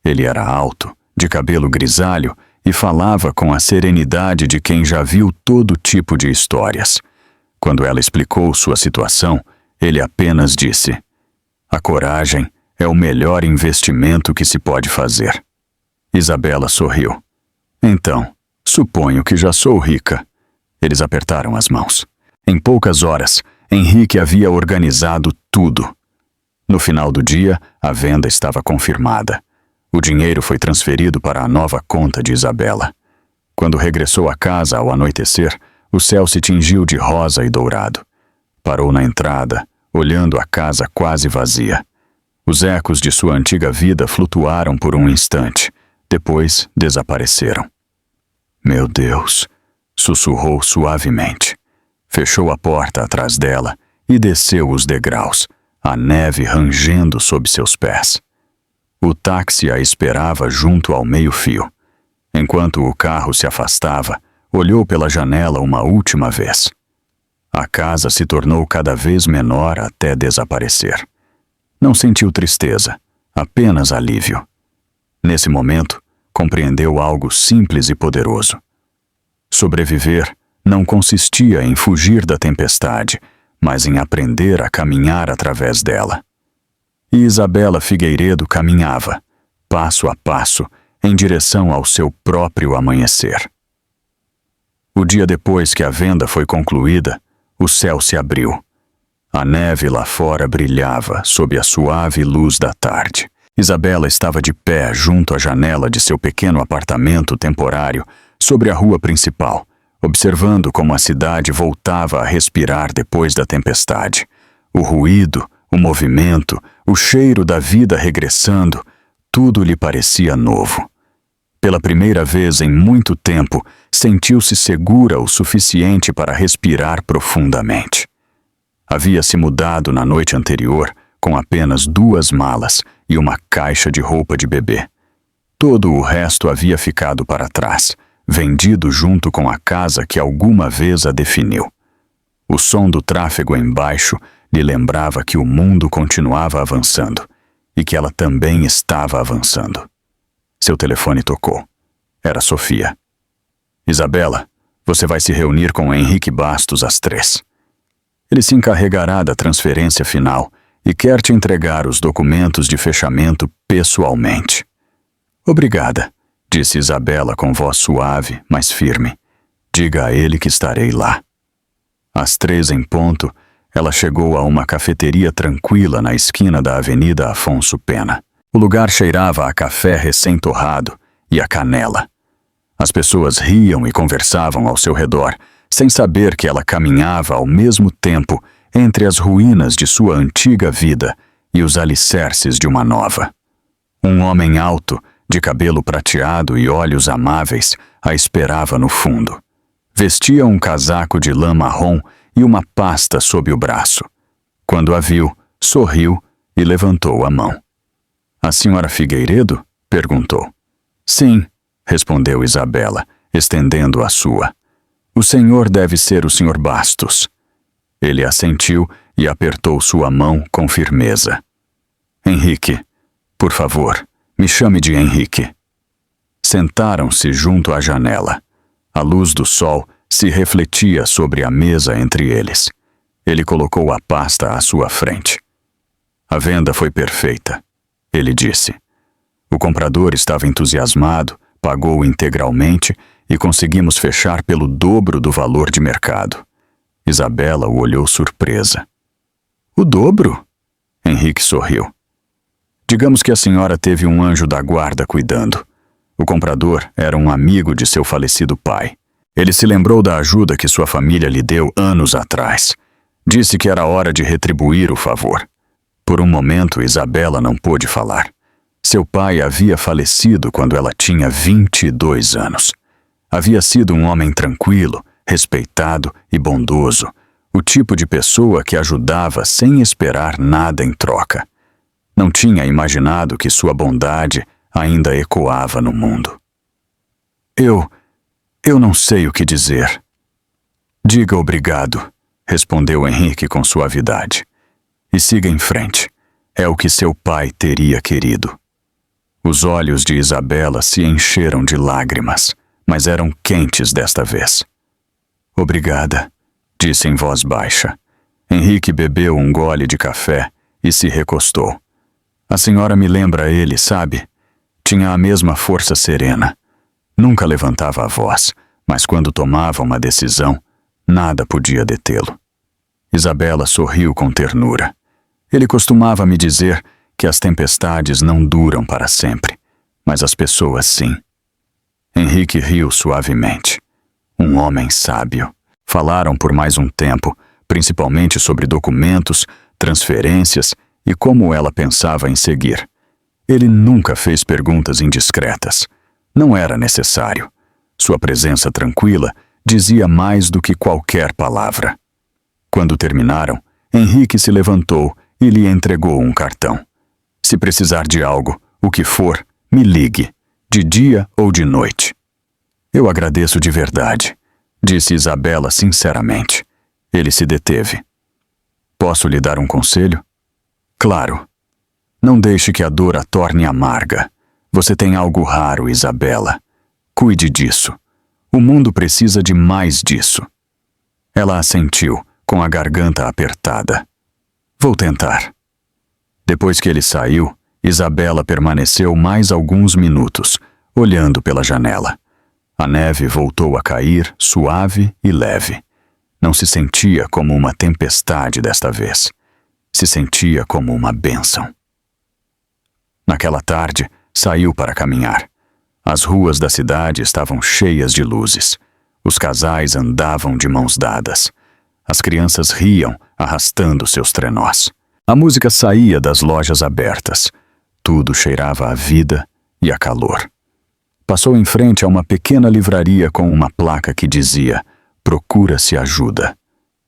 Ele era alto, de cabelo grisalho e falava com a serenidade de quem já viu todo tipo de histórias. Quando ela explicou sua situação, ele apenas disse: a coragem é o melhor investimento que se pode fazer. Isabela sorriu. Então, suponho que já sou rica. Eles apertaram as mãos. Em poucas horas, Henrique havia organizado tudo. No final do dia, a venda estava confirmada. O dinheiro foi transferido para a nova conta de Isabela. Quando regressou à casa ao anoitecer, o céu se tingiu de rosa e dourado. Parou na entrada, olhando a casa quase vazia. Os ecos de sua antiga vida flutuaram por um instante, depois desapareceram. Meu Deus, sussurrou suavemente. Fechou a porta atrás dela e desceu os degraus, a neve rangendo sob seus pés. O táxi a esperava junto ao meio-fio. Enquanto o carro se afastava, olhou pela janela uma última vez. A casa se tornou cada vez menor até desaparecer. Não sentiu tristeza, apenas alívio. Nesse momento, compreendeu algo simples e poderoso. Sobreviver não consistia em fugir da tempestade, mas em aprender a caminhar através dela. E Isabela Figueiredo caminhava, passo a passo, em direção ao seu próprio amanhecer. O dia depois que a venda foi concluída, o céu se abriu. A neve lá fora brilhava sob a suave luz da tarde. Isabela estava de pé junto à janela de seu pequeno apartamento temporário sobre a rua principal, observando como a cidade voltava a respirar depois da tempestade. O ruído, o movimento, o cheiro da vida regressando, tudo lhe parecia novo. Pela primeira vez em muito tempo, sentiu-se segura o suficiente para respirar profundamente. Havia se mudado na noite anterior com apenas 2 malas e uma caixa de roupa de bebê. Todo o resto havia ficado para trás, vendido junto com a casa que alguma vez a definiu. O som do tráfego embaixo lhe lembrava que o mundo continuava avançando e que ela também estava avançando. Seu telefone tocou. Era Sofia. Isabela, você vai se reunir com Henrique Bastos às 3. Ele se encarregará da transferência final e quer te entregar os documentos de fechamento pessoalmente. Obrigada, disse Isabela com voz suave, mas firme. Diga a ele que estarei lá. Às 3 em ponto, ela chegou a uma cafeteria tranquila na esquina da Avenida Afonso Pena. O lugar cheirava a café recém-torrado e a canela. As pessoas riam e conversavam ao seu redor, sem saber que ela caminhava ao mesmo tempo entre as ruínas de sua antiga vida e os alicerces de uma nova. Um homem alto, de cabelo prateado e olhos amáveis, a esperava no fundo. Vestia um casaco de lã marrom e uma pasta sob o braço. Quando a viu, sorriu e levantou a mão. A senhora Figueiredo? Perguntou. Sim, respondeu Isabela, estendendo a sua. O senhor deve ser o senhor Bastos. Ele assentiu e apertou sua mão com firmeza. Henrique, por favor, me chame de Henrique. Sentaram-se junto à janela. A luz do sol se refletia sobre a mesa entre eles. Ele colocou a pasta à sua frente. A venda foi perfeita, ele disse. O comprador estava entusiasmado, pagou integralmente e conseguimos fechar pelo dobro do valor de mercado. Isabela o olhou surpresa. O dobro? Henrique sorriu. Digamos que a senhora teve um anjo da guarda cuidando. O comprador era um amigo de seu falecido pai. Ele se lembrou da ajuda que sua família lhe deu anos atrás. Disse que era hora de retribuir o favor. Por um momento, Isabela não pôde falar. Seu pai havia falecido quando ela tinha 22 anos. Havia sido um homem tranquilo, respeitado e bondoso, o tipo de pessoa que ajudava sem esperar nada em troca. Não tinha imaginado que sua bondade ainda ecoava no mundo. Eu não sei o que dizer. Diga obrigado, respondeu Henrique com suavidade. E siga em frente. É o que seu pai teria querido. Os olhos de Isabela se encheram de lágrimas, mas eram quentes desta vez. Obrigada, disse em voz baixa. Henrique bebeu um gole de café e se recostou. A senhora me lembra ele, sabe? Tinha a mesma força serena. Nunca levantava a voz, mas quando tomava uma decisão, nada podia detê-lo. Isabela sorriu com ternura. Ele costumava me dizer que as tempestades não duram para sempre, mas as pessoas sim. Henrique riu suavemente. Um homem sábio. Falaram por mais um tempo, principalmente sobre documentos, transferências e como ela pensava em seguir. Ele nunca fez perguntas indiscretas. Não era necessário. Sua presença tranquila dizia mais do que qualquer palavra. Quando terminaram, Henrique se levantou e lhe entregou um cartão. Se precisar de algo, o que for, me ligue, de dia ou de noite. Eu agradeço de verdade, disse Isabela sinceramente. Ele se deteve. Posso lhe dar um conselho? Claro. Não deixe que a dor a torne amarga. Você tem algo raro, Isabela. Cuide disso. O mundo precisa de mais disso. Ela assentiu, com a garganta apertada. Vou tentar. Depois que ele saiu, Isabela permaneceu mais alguns minutos, olhando pela janela. A neve voltou a cair, suave e leve. não se sentia como uma tempestade desta vez. Se sentia como uma bênção. Naquela tarde, saiu para caminhar. As ruas da cidade estavam cheias de luzes. Os casais andavam de mãos dadas. As crianças riam, arrastando seus trenós. A música saía das lojas abertas. Tudo cheirava a vida e a calor. Passou em frente a uma pequena livraria com uma placa que dizia: "Procura-se ajuda".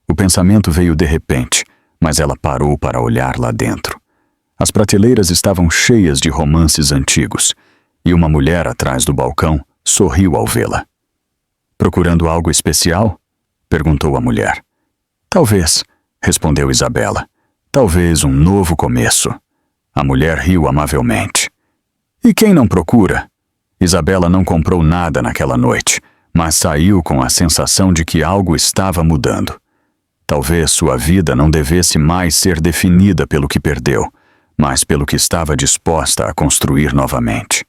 O pensamento veio de repente, mas ela parou para olhar lá dentro. As prateleiras estavam cheias de romances antigos, e uma mulher atrás do balcão sorriu ao vê-la. "Procurando algo especial?" perguntou a mulher. "Talvez", respondeu Isabela. "Talvez um novo começo." A mulher riu amavelmente. "E quem não procura?" Isabela não comprou nada naquela noite, mas saiu com a sensação de que algo estava mudando. Talvez sua vida não devesse mais ser definida pelo que perdeu, mas pelo que estava disposta a construir novamente.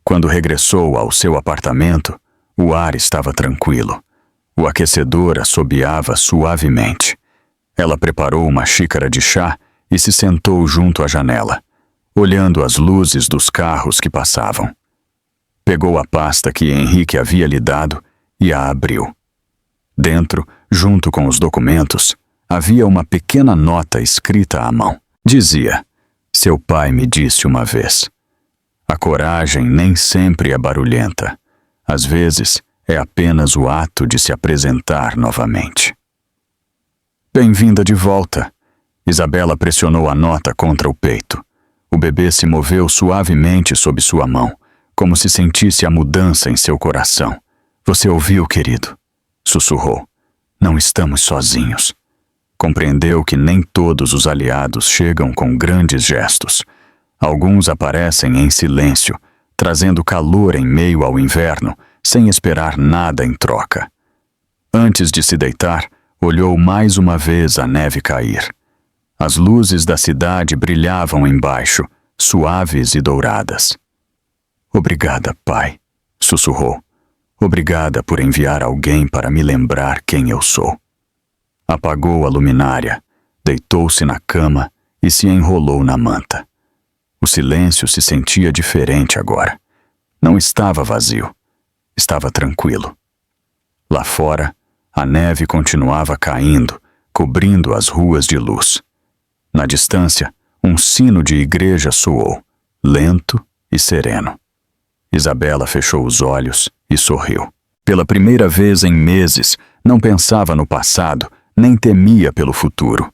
Quando regressou ao seu apartamento, o ar estava tranquilo. O aquecedor assobiava suavemente. Ela preparou uma xícara de chá e se sentou junto à janela, olhando as luzes dos carros que passavam. Pegou a pasta que Henrique havia lhe dado e a abriu. Dentro, junto com os documentos, havia uma pequena nota escrita à mão. Dizia: "Seu pai me disse uma vez: a coragem nem sempre é barulhenta. Às vezes, é apenas o ato de se apresentar novamente." "Bem-vinda de volta." Isabela pressionou a nota contra o peito. O bebê se moveu suavemente sob sua mão, como se sentisse a mudança em seu coração. "Você ouviu, querido?" sussurrou. "Não estamos sozinhos." Compreendeu que nem todos os aliados chegam com grandes gestos. Alguns aparecem em silêncio, trazendo calor em meio ao inverno, sem esperar nada em troca. Antes de se deitar, olhou mais uma vez a neve cair. As luzes da cidade brilhavam embaixo, suaves e douradas. "Obrigada, pai", sussurrou. "Obrigada por enviar alguém para me lembrar quem eu sou." Apagou a luminária, deitou-se na cama e se enrolou na manta. O silêncio se sentia diferente agora. Não estava vazio. Estava tranquilo. Lá fora, a neve continuava caindo, cobrindo as ruas de luz. Na distância, um sino de igreja soou, lento e sereno. Isabela fechou os olhos e sorriu. Pela primeira vez em meses, não pensava no passado, nem temia pelo futuro.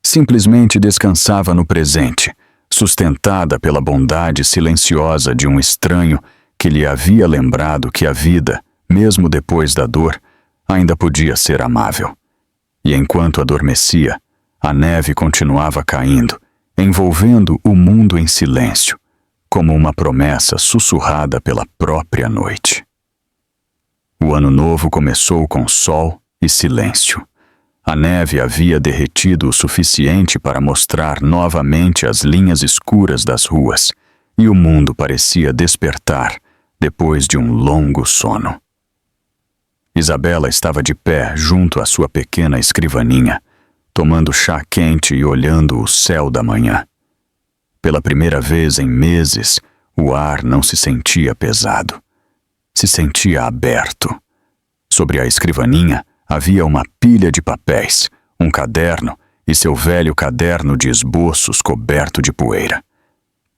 Simplesmente descansava no presente, sustentada pela bondade silenciosa de um estranho que lhe havia lembrado que a vida, mesmo depois da dor, ainda podia ser amável. E enquanto adormecia, a neve continuava caindo, envolvendo o mundo em silêncio, como uma promessa sussurrada pela própria noite. O ano novo começou com sol e silêncio. A neve havia derretido o suficiente para mostrar novamente as linhas escuras das ruas, e o mundo parecia despertar depois de um longo sono. Isabela estava de pé junto à sua pequena escrivaninha, tomando chá quente e olhando o céu da manhã. Pela primeira vez em meses, o ar não se sentia pesado. Se sentia aberto. Sobre a escrivaninha havia uma pilha de papéis, um caderno e seu velho caderno de esboços coberto de poeira.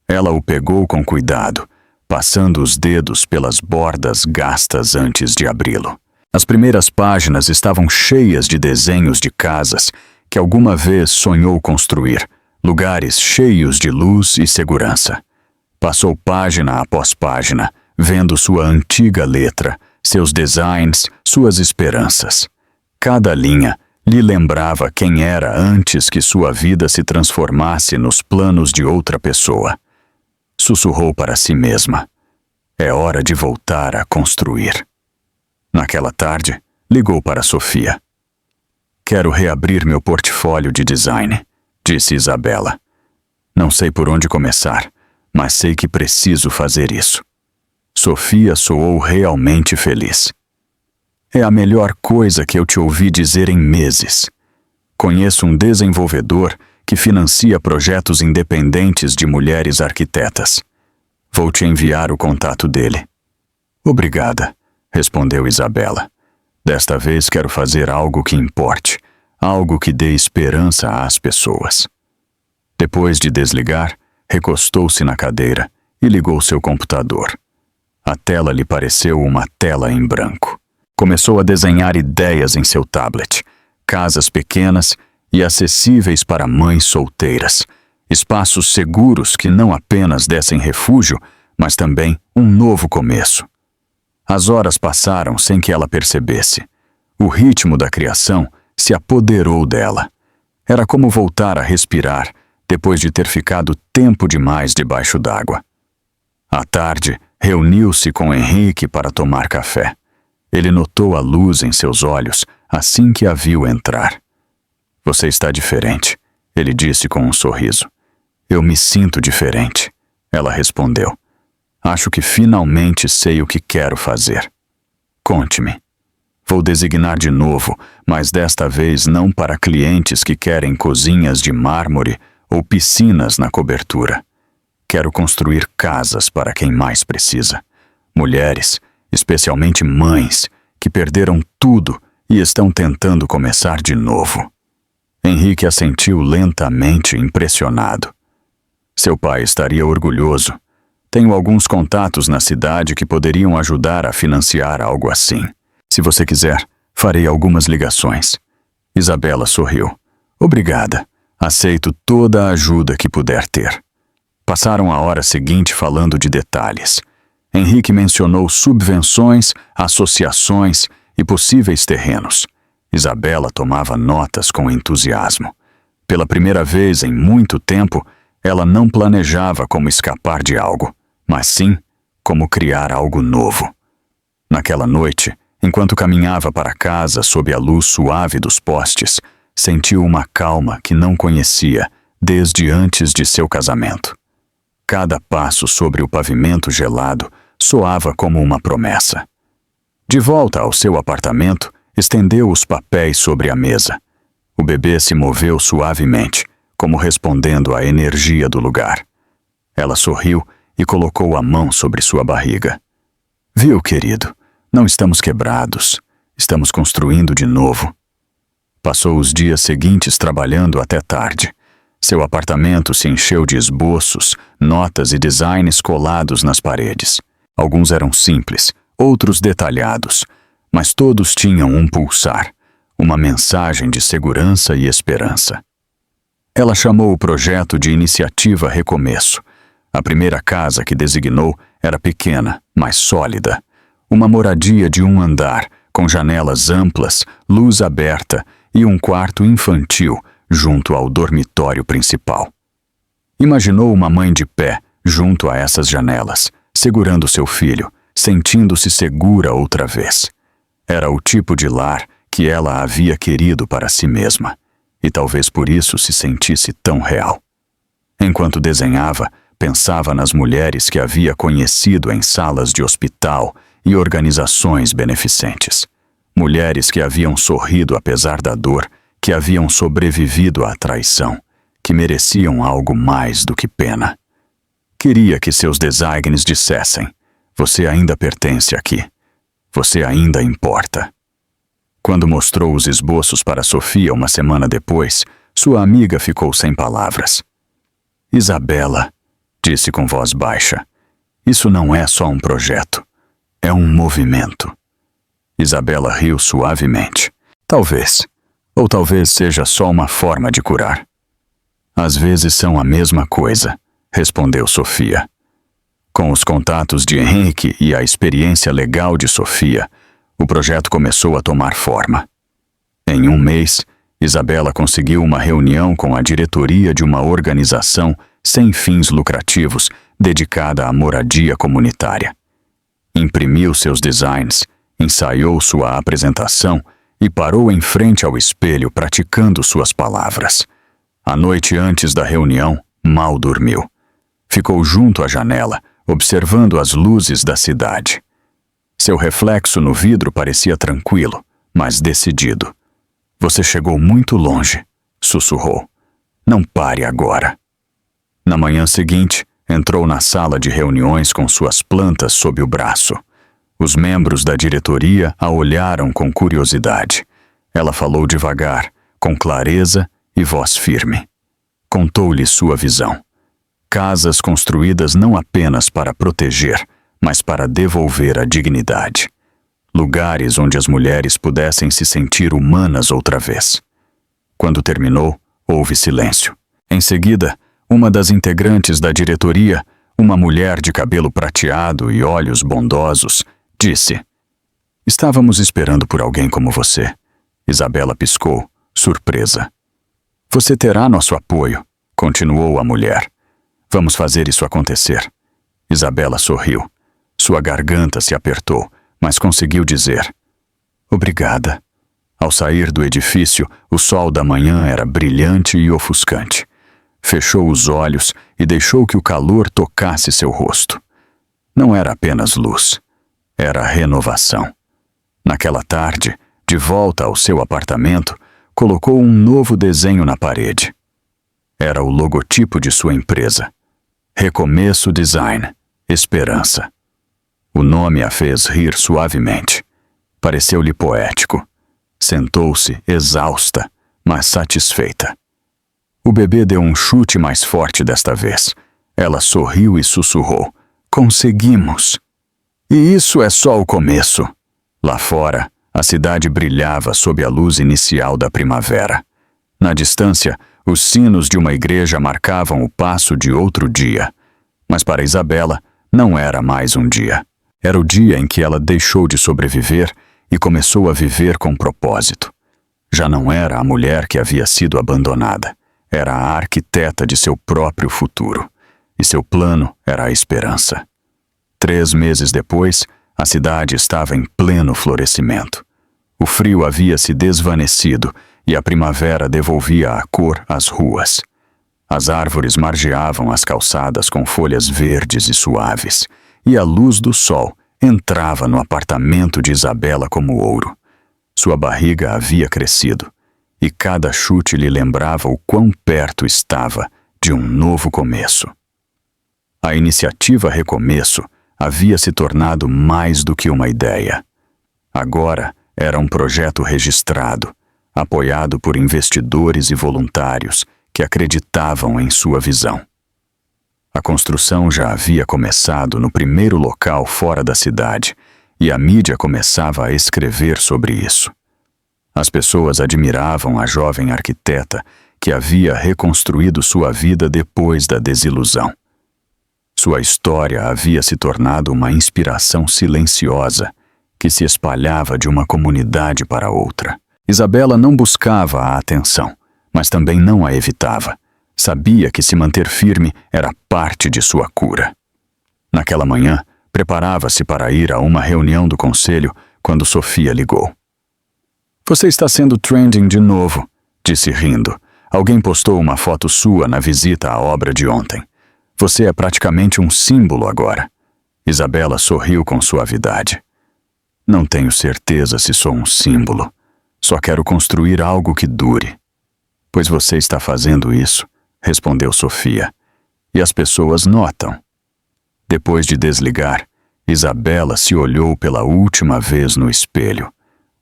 Ela o pegou com cuidado, passando os dedos pelas bordas gastas antes de abri-lo. As primeiras páginas estavam cheias de desenhos de casas que alguma vez sonhou construir, lugares cheios de luz e segurança. Passou página após página, vendo sua antiga letra, seus designs, suas esperanças. Cada linha lhe lembrava quem era antes que sua vida se transformasse nos planos de outra pessoa. Sussurrou para si mesma: "É hora de voltar a construir." Naquela tarde, ligou para Sofia. "Quero reabrir meu portfólio de design", disse Isabela. "Não sei por onde começar, mas sei que preciso fazer isso." Sofia soou realmente feliz. É a melhor coisa que eu te ouvi dizer em meses. Conheço um desenvolvedor que financia projetos independentes de mulheres arquitetas. Vou te enviar o contato dele. Obrigada, respondeu Isabela. Desta vez quero fazer algo que importe, algo que dê esperança às pessoas. Depois de desligar, recostou-se na cadeira e ligou seu computador. A tela lhe pareceu uma tela em branco. Começou a desenhar ideias em seu tablet, casas pequenas e acessíveis para mães solteiras, espaços seguros que não apenas dessem refúgio, mas também um novo começo. As horas passaram sem que ela percebesse. O ritmo da criação se apoderou dela. Era como voltar a respirar depois de ter ficado tempo demais debaixo d'água. À tarde, reuniu-se com Henrique para tomar café. Ele notou a luz em seus olhos assim que a viu entrar. Você está diferente, ele disse com um sorriso. Eu me sinto diferente, ela respondeu. Acho que finalmente sei o que quero fazer. Conte-me. Vou designar de novo, mas desta vez não para clientes que querem cozinhas de mármore ou piscinas na cobertura. Quero construir casas para quem mais precisa. Mulheres, especialmente mães, que perderam tudo e estão tentando começar de novo. Henrique assentiu lentamente, impressionado. Seu pai estaria orgulhoso. Tenho alguns contatos na cidade que poderiam ajudar a financiar algo assim. Se você quiser, farei algumas ligações. Isabela sorriu. Obrigada. Aceito toda a ajuda que puder ter. Passaram a hora seguinte falando de detalhes. Henrique mencionou subvenções, associações e possíveis terrenos. Isabela tomava notas com entusiasmo. Pela primeira vez em muito tempo, ela não planejava como escapar de algo, mas sim como criar algo novo. Naquela noite, enquanto caminhava para casa sob a luz suave dos postes, sentiu uma calma que não conhecia desde antes de seu casamento. Cada passo sobre o pavimento gelado soava como uma promessa. De volta ao seu apartamento, estendeu os papéis sobre a mesa. O bebê se moveu suavemente, como respondendo à energia do lugar. Ela sorriu e colocou a mão sobre sua barriga. Viu, querido? Não estamos quebrados. Estamos construindo de novo. Passou os dias seguintes trabalhando até tarde. Seu apartamento se encheu de esboços, notas e designs colados nas paredes. Alguns eram simples, outros detalhados, mas todos tinham um pulsar, uma mensagem de segurança e esperança. Ela chamou o projeto de Iniciativa Recomeço. A primeira casa que designou era pequena, mas sólida. Uma moradia de um andar, com janelas amplas, luz aberta e um quarto infantil junto ao dormitório principal. Imaginou uma mãe de pé junto a essas janelas, segurando seu filho, sentindo-se segura outra vez. Era o tipo de lar que ela havia querido para si mesma, e talvez por isso se sentisse tão real. Enquanto desenhava, pensava nas mulheres que havia conhecido em salas de hospital e organizações beneficentes. Mulheres que haviam sorrido apesar da dor, que haviam sobrevivido à traição, que mereciam algo mais do que pena. Queria que seus designs dissessem: você ainda pertence aqui. Você ainda importa. Quando mostrou os esboços para Sofia uma semana depois, sua amiga ficou sem palavras. Isabela, disse com voz baixa, isso não é só um projeto. É um movimento. Isabela riu suavemente. Talvez. Ou talvez seja só uma forma de curar. Às vezes são a mesma coisa, respondeu Sofia. Com os contatos de Henrique e a experiência legal de Sofia, o projeto começou a tomar forma. Em um mês, Isabela conseguiu uma reunião com a diretoria de uma organização sem fins lucrativos dedicada à moradia comunitária. Imprimiu seus designs, ensaiou sua apresentação e parou em frente ao espelho praticando suas palavras. A noite antes da reunião, mal dormiu. Ficou junto à janela, observando as luzes da cidade. Seu reflexo no vidro parecia tranquilo, mas decidido. Você chegou muito longe, sussurrou. Não pare agora. Na manhã seguinte, entrou na sala de reuniões com suas plantas sob o braço. Os membros da diretoria a olharam com curiosidade. Ela falou devagar, com clareza e voz firme. Contou-lhe sua visão. Casas construídas não apenas para proteger, mas para devolver a dignidade. Lugares onde as mulheres pudessem se sentir humanas outra vez. Quando terminou, houve silêncio. Em seguida, uma das integrantes da diretoria, uma mulher de cabelo prateado e olhos bondosos, disse: Estávamos esperando por alguém como você. Isabela piscou, surpresa. Você terá nosso apoio, continuou a mulher. Vamos fazer isso acontecer. Isabela sorriu. Sua garganta se apertou, mas conseguiu dizer: Obrigada. Ao sair do edifício, o sol da manhã era brilhante e ofuscante. Fechou os olhos e deixou que o calor tocasse seu rosto. Não era apenas luz, era renovação. Naquela tarde, de volta ao seu apartamento, colocou um novo desenho na parede. Era o logotipo de sua empresa. Recomeço Design, Esperança. O nome a fez rir suavemente. Pareceu-lhe poético. Sentou-se, exausta, mas satisfeita. O bebê deu um chute mais forte desta vez. Ela sorriu e sussurrou: Conseguimos! E isso é só o começo. Lá fora, a cidade brilhava sob a luz inicial da primavera. Na distância, os sinos de uma igreja marcavam o passo de outro dia. Mas para Isabela, não era mais um dia. Era o dia em que ela deixou de sobreviver e começou a viver com propósito. Já não era a mulher que havia sido abandonada. Era a arquiteta de seu próprio futuro. E seu plano era a esperança. 3 meses depois, a cidade estava em pleno florescimento. O frio havia se desvanecido e a primavera devolvia a cor às ruas. As árvores margeavam as calçadas com folhas verdes e suaves, e a luz do sol entrava no apartamento de Isabela como ouro. Sua barriga havia crescido, e cada chute lhe lembrava o quão perto estava de um novo começo. A iniciativa Recomeço havia se tornado mais do que uma ideia. Agora era um projeto registrado, apoiado por investidores e voluntários que acreditavam em sua visão. A construção já havia começado no primeiro local fora da cidade, e a mídia começava a escrever sobre isso. As pessoas admiravam a jovem arquiteta que havia reconstruído sua vida depois da desilusão. Sua história havia se tornado uma inspiração silenciosa que se espalhava de uma comunidade para outra. Isabela não buscava a atenção, mas também não a evitava. Sabia que se manter firme era parte de sua cura. Naquela manhã, preparava-se para ir a uma reunião do conselho quando Sofia ligou. Você está sendo trending de novo, disse rindo. Alguém postou uma foto sua na visita à obra de ontem. Você é praticamente um símbolo agora. Isabela sorriu com suavidade. Não tenho certeza se sou um símbolo. Só quero construir algo que dure. Pois você está fazendo isso, respondeu Sofia. E as pessoas notam. Depois de desligar, Isabela se olhou pela última vez no espelho.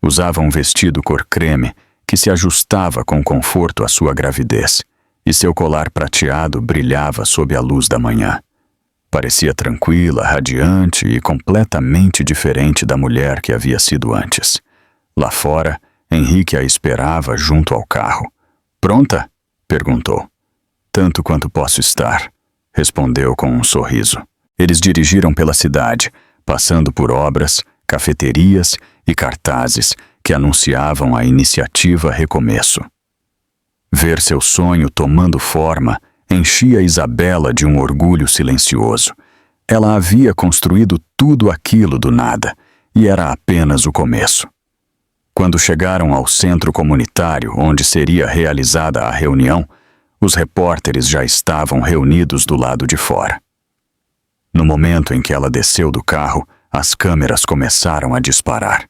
Usava um vestido cor creme que se ajustava com conforto à sua gravidez, e seu colar prateado brilhava sob a luz da manhã. Parecia tranquila, radiante e completamente diferente da mulher que havia sido antes. Lá fora, Henrique a esperava junto ao carro. Pronta? Perguntou. Tanto quanto posso estar, respondeu com um sorriso. Eles dirigiram pela cidade, passando por obras, cafeterias e cartazes que anunciavam a iniciativa Recomeço. Ver seu sonho tomando forma enchia Isabela de um orgulho silencioso. Ela havia construído tudo aquilo do nada, e era apenas o começo. Quando chegaram ao centro comunitário onde seria realizada a reunião, os repórteres já estavam reunidos do lado de fora. No momento em que ela desceu do carro, as câmeras começaram a disparar.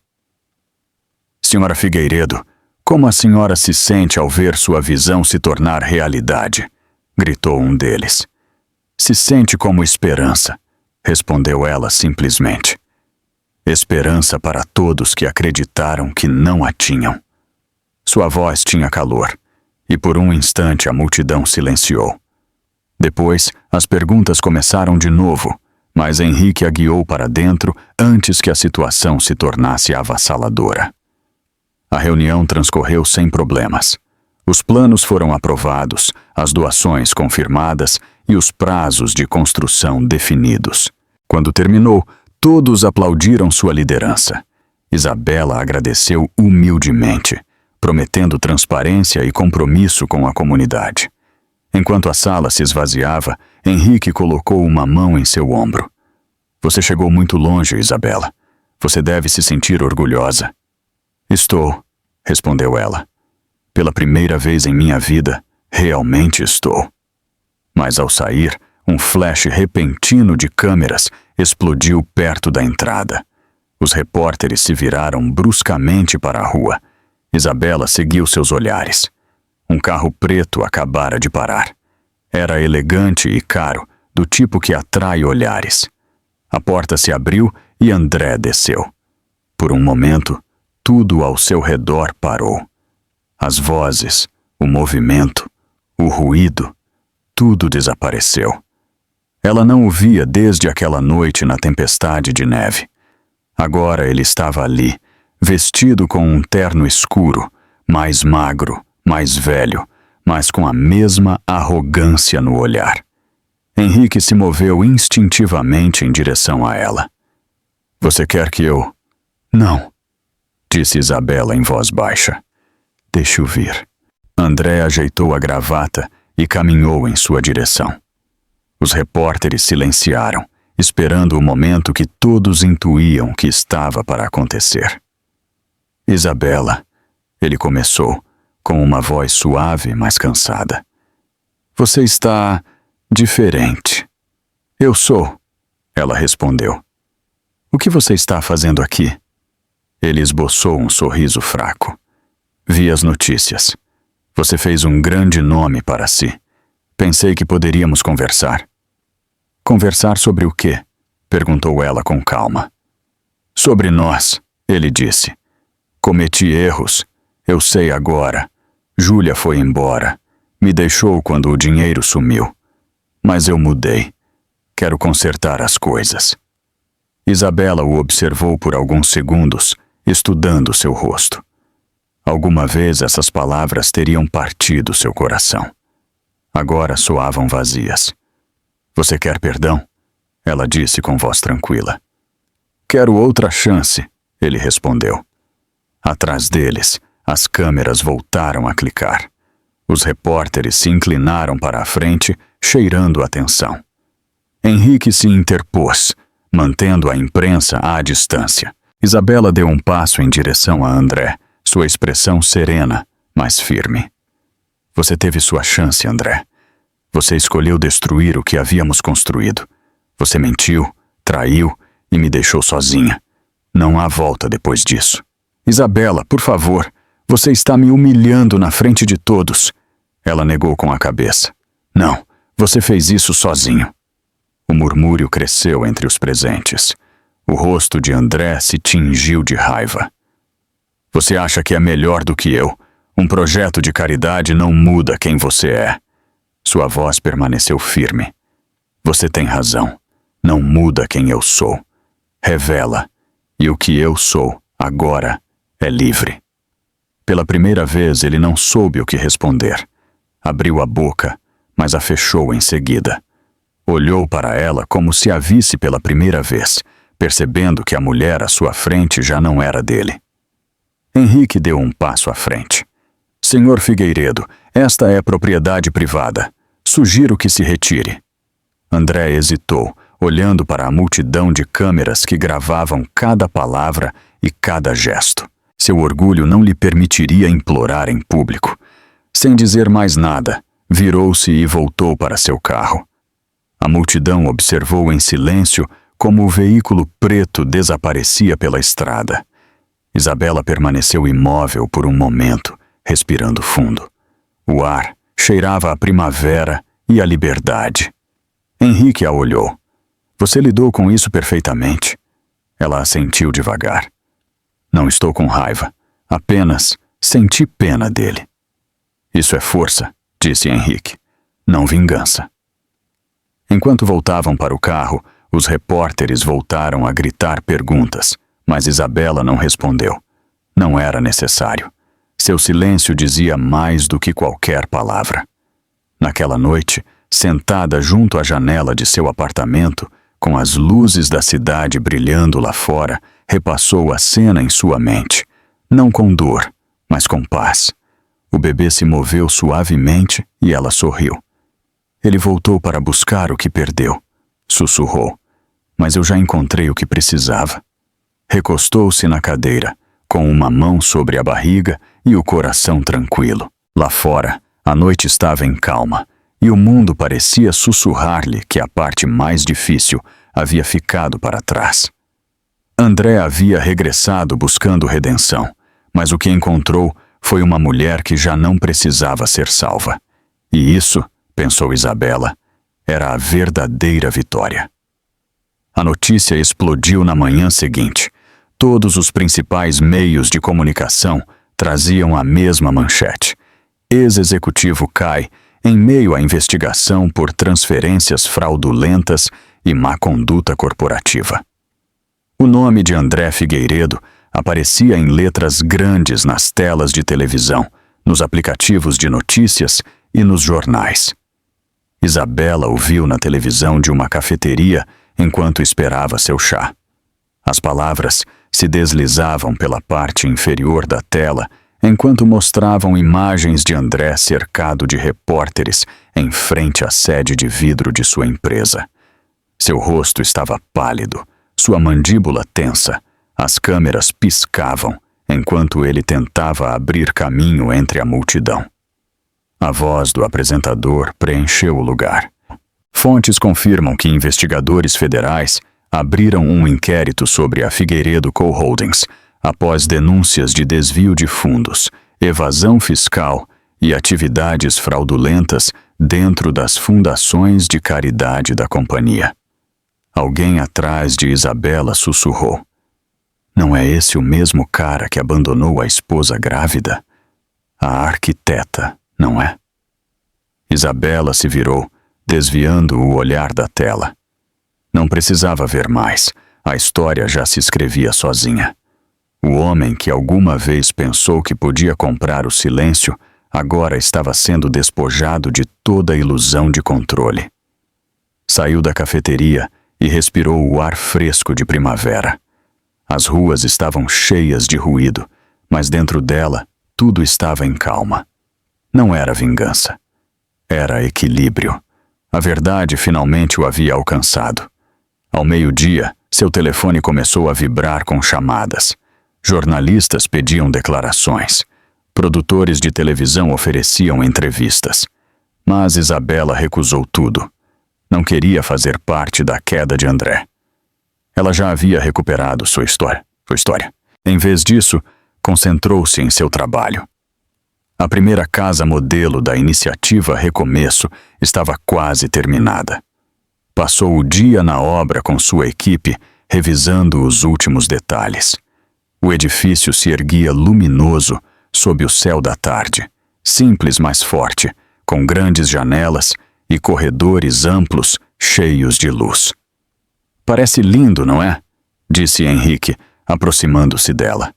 Senhora Figueiredo, como a senhora se sente ao ver sua visão se tornar realidade? Gritou um deles. Se sente como esperança, respondeu ela simplesmente. Esperança para todos que acreditaram que não a tinham. Sua voz tinha calor, e por um instante a multidão silenciou. Depois, as perguntas começaram de novo, mas Henrique a guiou para dentro antes que a situação se tornasse avassaladora. A reunião transcorreu sem problemas. Os planos foram aprovados, as doações confirmadas e os prazos de construção definidos. Quando terminou, todos aplaudiram sua liderança. Isabela agradeceu humildemente, prometendo transparência e compromisso com a comunidade. Enquanto a sala se esvaziava, Henrique colocou uma mão em seu ombro. Você chegou muito longe, Isabela. Você deve se sentir orgulhosa. Estou, respondeu ela. Pela primeira vez em minha vida, realmente estou. Mas ao sair, um flash repentino de câmeras explodiu perto da entrada. Os repórteres se viraram bruscamente para a rua. Isabela seguiu seus olhares. Um carro preto acabara de parar. Era elegante e caro, do tipo que atrai olhares. A porta se abriu e André desceu. Por um momento, tudo ao seu redor parou. As vozes, o movimento, o ruído, tudo desapareceu. Ela não o via desde aquela noite na tempestade de neve. Agora ele estava ali, vestido com um terno escuro, mais magro, mais velho, mas com a mesma arrogância no olhar. Henrique se moveu instintivamente em direção a ela. Você quer que eu... Não, disse Isabela em voz baixa. Deixe-o vir. André ajeitou a gravata e caminhou em sua direção. Os repórteres silenciaram, esperando o momento que todos intuíam que estava para acontecer. Isabela, ele começou, com uma voz suave, mas cansada. Você está diferente. Eu sou, ela respondeu. O que você está fazendo aqui? Ele esboçou um sorriso fraco. Vi as notícias. Você fez um grande nome para si. Pensei que poderíamos conversar. Conversar sobre o quê? Perguntou ela com calma. Sobre nós, ele disse. Cometi erros. Eu sei agora. Júlia foi embora. Me deixou quando o dinheiro sumiu. Mas eu mudei. Quero consertar as coisas. Isabela o observou por alguns segundos, estudando seu rosto. Alguma vez essas palavras teriam partido seu coração. Agora soavam vazias. Você quer perdão? Ela disse com voz tranquila. Quero outra chance, ele respondeu. Atrás deles, as câmeras voltaram a clicar. Os repórteres se inclinaram para a frente, cheirando a atenção. Henrique se interpôs, mantendo a imprensa à distância. Isabela deu um passo em direção a André, sua expressão serena, mas firme. Você teve sua chance, André. Você escolheu destruir o que havíamos construído. Você mentiu, traiu e me deixou sozinha. Não há volta depois disso. Isabela, por favor, você está me humilhando na frente de todos. Ela negou com a cabeça. Não, você fez isso sozinho. O murmúrio cresceu entre os presentes. O rosto de André se tingiu de raiva. Você acha que é melhor do que eu? Um projeto de caridade não muda quem você é. Sua voz permaneceu firme. Você tem razão. Não muda quem eu sou. Revela. E o que eu sou, agora, é livre. Pela primeira vez ele não soube o que responder. Abriu a boca, mas a fechou em seguida. Olhou para ela como se a visse pela primeira vez, percebendo que a mulher à sua frente já não era dele. Henrique deu um passo à frente. Senhor Figueiredo, esta é propriedade privada. Sugiro que se retire. André hesitou, olhando para a multidão de câmeras que gravavam cada palavra e cada gesto. Seu orgulho não lhe permitiria implorar em público. Sem dizer mais nada, virou-se e voltou para seu carro. A multidão observou em silêncio como o veículo preto desaparecia pela estrada. Isabela permaneceu imóvel por um momento, respirando fundo. O ar cheirava a primavera e a liberdade. Henrique a olhou. Você lidou com isso perfeitamente. Ela assentiu devagar. Não estou com raiva. Apenas senti pena dele. Isso é força, disse Henrique. Não vingança. Enquanto voltavam para o carro, os repórteres voltaram a gritar perguntas, mas Isabela não respondeu. Não era necessário. Seu silêncio dizia mais do que qualquer palavra. Naquela noite, sentada junto à janela de seu apartamento, com as luzes da cidade brilhando lá fora, repassou a cena em sua mente, não com dor, mas com paz. O bebê se moveu suavemente e ela sorriu. Ele voltou para buscar o que perdeu. Sussurrou. Mas eu já encontrei o que precisava. Recostou-se na cadeira, com uma mão sobre a barriga e o coração tranquilo. Lá fora, a noite estava em calma, e o mundo parecia sussurrar-lhe que a parte mais difícil havia ficado para trás. André havia regressado buscando redenção, mas o que encontrou foi uma mulher que já não precisava ser salva. E isso, pensou Isabela, era a verdadeira vitória. A notícia explodiu na manhã seguinte. Todos os principais meios de comunicação traziam a mesma manchete. Ex-executivo cai em meio à investigação por transferências fraudulentas e má conduta corporativa. O nome de André Figueiredo aparecia em letras grandes nas telas de televisão, nos aplicativos de notícias e nos jornais. Isabela o viu na televisão de uma cafeteria enquanto esperava seu chá. As palavras se deslizavam pela parte inferior da tela enquanto mostravam imagens de André cercado de repórteres em frente à sede de vidro de sua empresa. Seu rosto estava pálido, sua mandíbula tensa. As câmeras piscavam enquanto ele tentava abrir caminho entre a multidão. A voz do apresentador preencheu o lugar. Fontes confirmam que investigadores federais abriram um inquérito sobre a Figueiredo Co. Holdings após denúncias de desvio de fundos, evasão fiscal e atividades fraudulentas dentro das fundações de caridade da companhia. Alguém atrás de Isabela sussurrou. Não é esse o mesmo cara que abandonou a esposa grávida? A arquiteta, não é? Isabela se virou, desviando o olhar da tela. Não precisava ver mais, a história já se escrevia sozinha. O homem que alguma vez pensou que podia comprar o silêncio, agora estava sendo despojado de toda a ilusão de controle. Saiu da cafeteria e respirou o ar fresco de primavera. As ruas estavam cheias de ruído, mas dentro dela tudo estava em calma. Não era vingança. Era equilíbrio. A verdade finalmente o havia alcançado. Ao meio-dia, seu telefone começou a vibrar com chamadas. Jornalistas pediam declarações. Produtores de televisão ofereciam entrevistas. Mas Isabela recusou tudo. Não queria fazer parte da queda de André. Ela já havia recuperado sua história. Em vez disso, concentrou-se em seu trabalho. A primeira casa modelo da iniciativa Recomeço estava quase terminada. Passou o dia na obra com sua equipe, revisando os últimos detalhes. O edifício se erguia luminoso sob o céu da tarde, simples mas forte, com grandes janelas e corredores amplos cheios de luz. Parece lindo, não é? Disse Henrique, aproximando-se dela.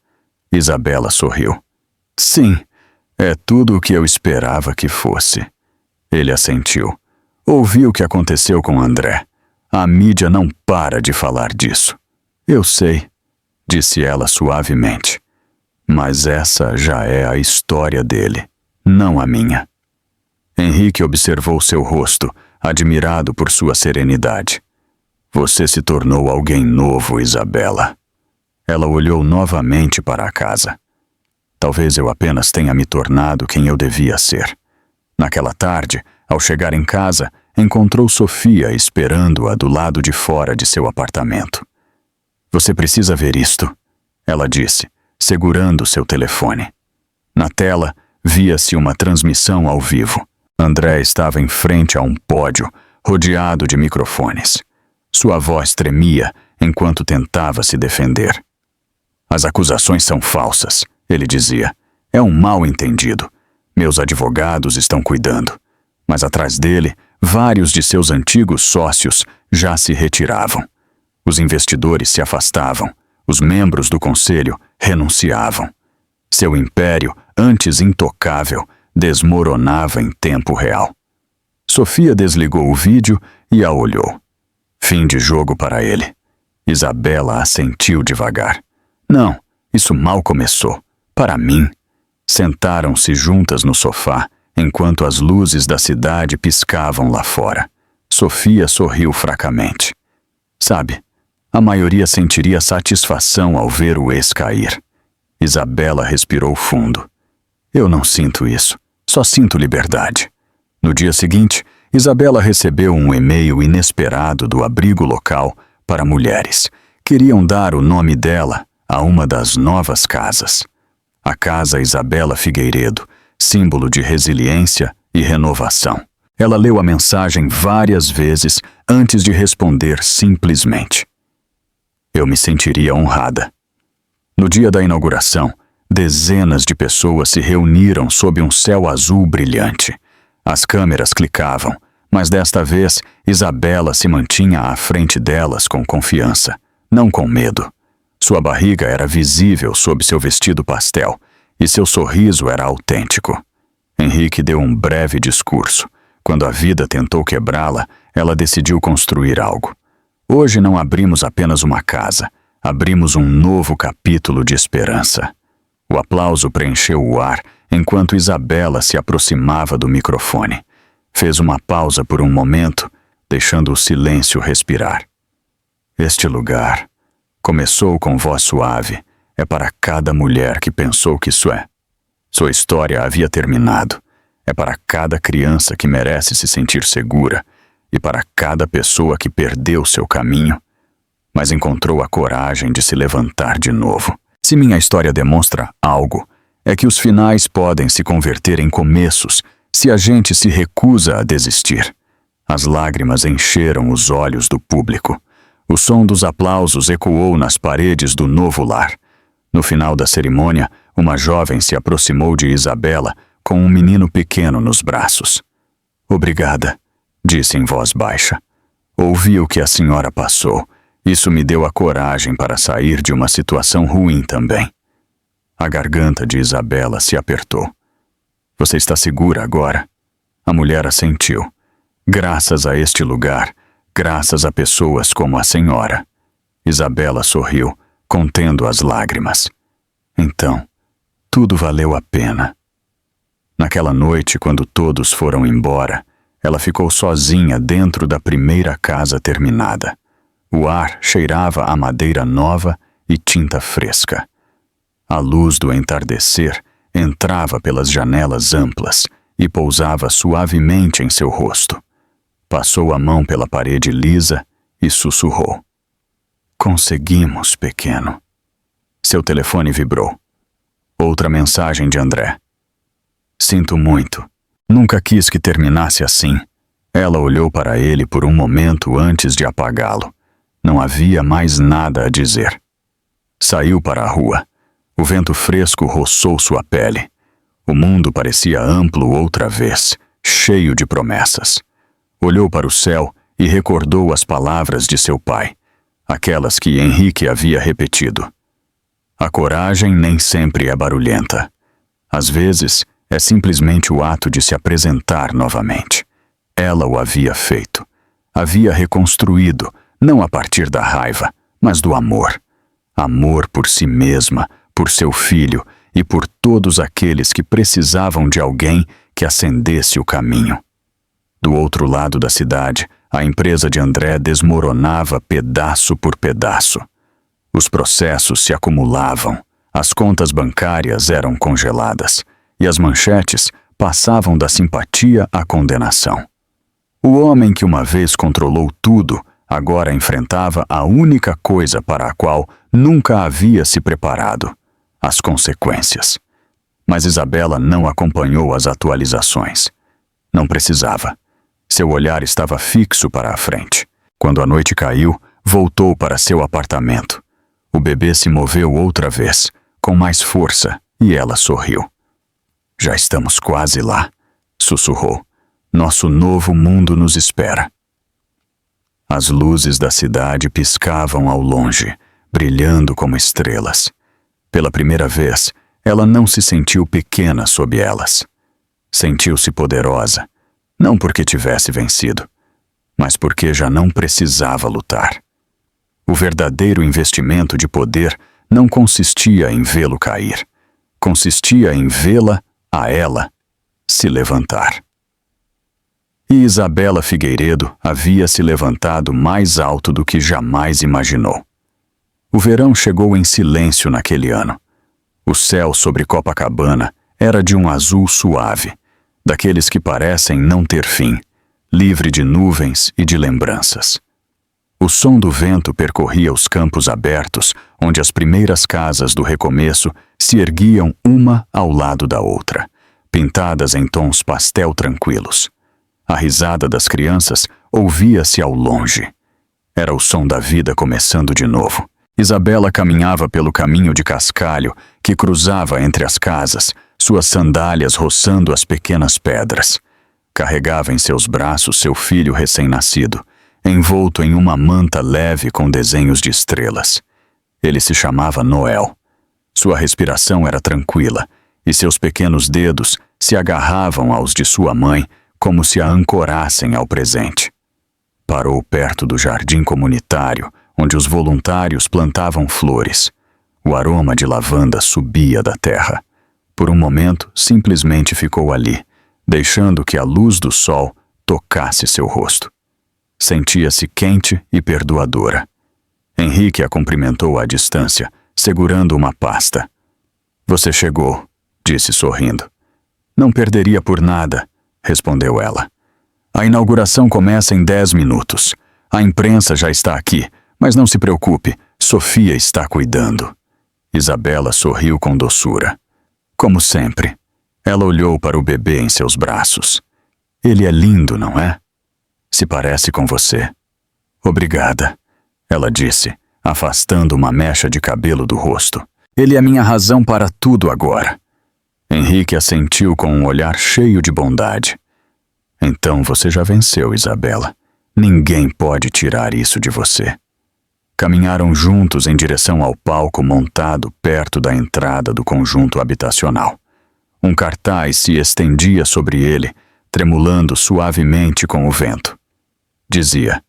Isabela sorriu. Sim, é tudo o que eu esperava que fosse. Ele assentiu. Ouvi o que aconteceu com André. A mídia não para de falar disso. Eu sei, disse ela suavemente. Mas essa já é a história dele, não a minha. Henrique observou seu rosto, admirado por sua serenidade. Você se tornou alguém novo, Isabela. Ela olhou novamente para a casa. Talvez eu apenas tenha me tornado quem eu devia ser. Naquela tarde, ao chegar em casa, encontrou Sofia esperando-a do lado de fora de seu apartamento. "Você precisa ver isto", ela disse, segurando seu telefone. Na tela, via-se uma transmissão ao vivo. André estava em frente a um pódio, rodeado de microfones. Sua voz tremia enquanto tentava se defender. "As acusações são falsas", ele dizia. "É um mal-entendido. Meus advogados estão cuidando." Mas atrás dele, vários de seus antigos sócios já se retiravam. Os investidores se afastavam. Os membros do conselho renunciavam. Seu império, antes intocável, desmoronava em tempo real. Sofia desligou o vídeo e a olhou. Fim de jogo para ele. Isabela assentiu devagar. "Não, isso mal começou. Para mim." Sentaram-se juntas no sofá, enquanto as luzes da cidade piscavam lá fora. Sofia sorriu fracamente. "Sabe, a maioria sentiria satisfação ao ver o ex cair." Isabela respirou fundo. "Eu não sinto isso. Só sinto liberdade." No dia seguinte, Isabela recebeu um e-mail inesperado do abrigo local para mulheres. Queriam dar o nome dela a uma das novas casas. A Casa Isabela Figueiredo, símbolo de resiliência e renovação. Ela leu a mensagem várias vezes antes de responder simplesmente: "Eu me sentiria honrada." No dia da inauguração, dezenas de pessoas se reuniram sob um céu azul brilhante. As câmeras clicavam, mas desta vez Isabela se mantinha à frente delas com confiança, não com medo. Sua barriga era visível sob seu vestido pastel e seu sorriso era autêntico. Henrique deu um breve discurso. Quando a vida tentou quebrá-la, ela decidiu construir algo. "Hoje não abrimos apenas uma casa, abrimos um novo capítulo de esperança." O aplauso preencheu o ar enquanto Isabela se aproximava do microfone. Fez uma pausa por um momento, deixando o silêncio respirar. "Este lugar", começou com voz suave, "é para cada mulher que pensou que isso é. Sua história havia terminado. É para cada criança que merece se sentir segura e para cada pessoa que perdeu seu caminho, mas encontrou a coragem de se levantar de novo. Se minha história demonstra algo, é que os finais podem se converter em começos se a gente se recusa a desistir." As lágrimas encheram os olhos do público. O som dos aplausos ecoou nas paredes do novo lar. No final da cerimônia, uma jovem se aproximou de Isabela com um menino pequeno nos braços. "Obrigada", disse em voz baixa. "Ouvi o que a senhora passou. Isso me deu a coragem para sair de uma situação ruim também." A garganta de Isabela se apertou. "Você está segura agora?" A mulher assentiu. "Graças a este lugar, graças a pessoas como a senhora." Isabela sorriu, contendo as lágrimas. "Então, tudo valeu a pena." Naquela noite, quando todos foram embora, ela ficou sozinha dentro da primeira casa terminada. O ar cheirava a madeira nova e tinta fresca. A luz do entardecer entrava pelas janelas amplas e pousava suavemente em seu rosto. Passou a mão pela parede lisa e sussurrou: "Conseguimos, pequeno." Seu telefone vibrou. Outra mensagem de André: "Sinto muito. Nunca quis que terminasse assim." Ela olhou para ele por um momento antes de apagá-lo. Não havia mais nada a dizer. Saiu para a rua. O vento fresco roçou sua pele. O mundo parecia amplo outra vez, cheio de promessas. Olhou para o céu e recordou as palavras de seu pai, aquelas que Henrique havia repetido: "A coragem nem sempre é barulhenta. Às vezes, é simplesmente o ato de se apresentar novamente." Ela o havia feito. Havia reconstruído, não a partir da raiva, mas do amor. Amor por si mesma, por seu filho e por todos aqueles que precisavam de alguém que acendesse o caminho. Do outro lado da cidade, a empresa de André desmoronava pedaço por pedaço. Os processos se acumulavam, as contas bancárias eram congeladas e as manchetes passavam da simpatia à condenação. O homem que uma vez controlou tudo, agora enfrentava a única coisa para a qual nunca havia se preparado: as consequências. Mas Isabela não acompanhou as atualizações. Não precisava. Seu olhar estava fixo para a frente. Quando a noite caiu, voltou para seu apartamento. O bebê se moveu outra vez, com mais força, e ela sorriu. Já estamos quase lá, sussurrou. Nosso novo mundo nos espera. As luzes da cidade piscavam ao longe, brilhando como estrelas. Pela primeira vez, ela não se sentiu pequena sob elas. Sentiu-se poderosa, não porque tivesse vencido, mas porque já não precisava lutar. O verdadeiro investimento de poder não consistia em vê-lo cair. Consistia em vê-la, a ela, se levantar. E Isabela Figueiredo havia se levantado mais alto do que jamais imaginou. O verão chegou em silêncio naquele ano. O céu sobre Copacabana era de um azul suave, daqueles que parecem não ter fim, livre de nuvens e de lembranças. O som do vento percorria os campos abertos, onde as primeiras casas do recomeço se erguiam uma ao lado da outra, pintadas em tons pastel tranquilos. A risada das crianças ouvia-se ao longe. Era o som da vida começando de novo. Isabela caminhava pelo caminho de cascalho que cruzava entre as casas, suas sandálias roçando as pequenas pedras. Carregava em seus braços seu filho recém-nascido, envolto em uma manta leve com desenhos de estrelas. Ele se chamava Noel. Sua respiração era tranquila, e seus pequenos dedos se agarravam aos de sua mãe como se a ancorassem ao presente. Parou perto do jardim comunitário, onde os voluntários plantavam flores. O aroma de lavanda subia da terra. Por um momento, simplesmente ficou ali, deixando que a luz do sol tocasse seu rosto. Sentia-se quente e perdoadora. Henrique a cumprimentou à distância, segurando uma pasta. Você chegou, disse sorrindo. Não perderia por nada, respondeu ela. A inauguração começa em 10 minutos. A imprensa já está aqui, mas não se preocupe, Sofia está cuidando. Isabela sorriu com doçura. Como sempre, ela olhou para o bebê em seus braços. Ele é lindo, não é? Se parece com você. Obrigada, ela disse, afastando uma mecha de cabelo do rosto. Ele é minha razão para tudo agora. Henrique assentiu com um olhar cheio de bondade. Então você já venceu, Isabela. Ninguém pode tirar isso de você. Caminharam juntos em direção ao palco montado perto da entrada do conjunto habitacional. Um cartaz se estendia sobre ele, tremulando suavemente com o vento. Dizia: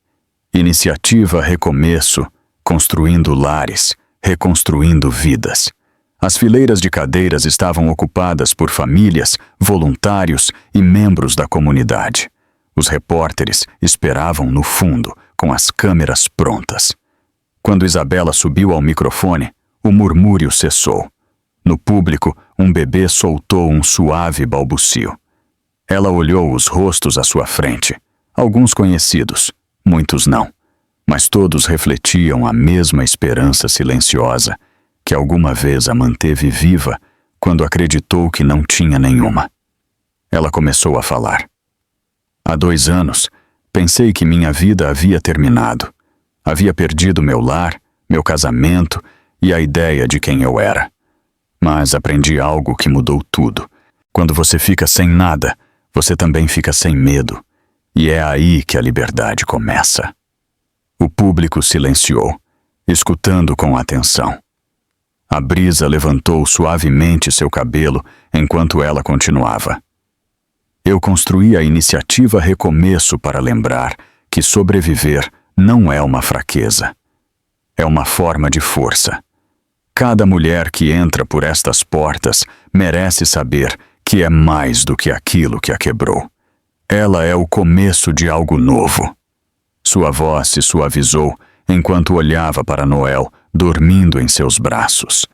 Iniciativa Recomeço, construindo lares, reconstruindo vidas. As fileiras de cadeiras estavam ocupadas por famílias, voluntários e membros da comunidade. Os repórteres esperavam no fundo, com as câmeras prontas. Quando Isabela subiu ao microfone, o murmúrio cessou. No público, um bebê soltou um suave balbucio. Ela olhou os rostos à sua frente. Alguns conhecidos, muitos não. Mas todos refletiam a mesma esperança silenciosa que alguma vez a manteve viva quando acreditou que não tinha nenhuma. Ela começou a falar. Há 2 anos, pensei que minha vida havia terminado. Havia perdido meu lar, meu casamento e a ideia de quem eu era. Mas aprendi algo que mudou tudo. Quando você fica sem nada, você também fica sem medo. E é aí que a liberdade começa. O público silenciou, escutando com atenção. A brisa levantou suavemente seu cabelo enquanto ela continuava. Eu construí a iniciativa Recomeço para lembrar que sobreviver não é uma fraqueza. É uma forma de força. Cada mulher que entra por estas portas merece saber que é mais do que aquilo que a quebrou. Ela é o começo de algo novo. Sua voz se suavizou enquanto olhava para Noel, dormindo em seus braços.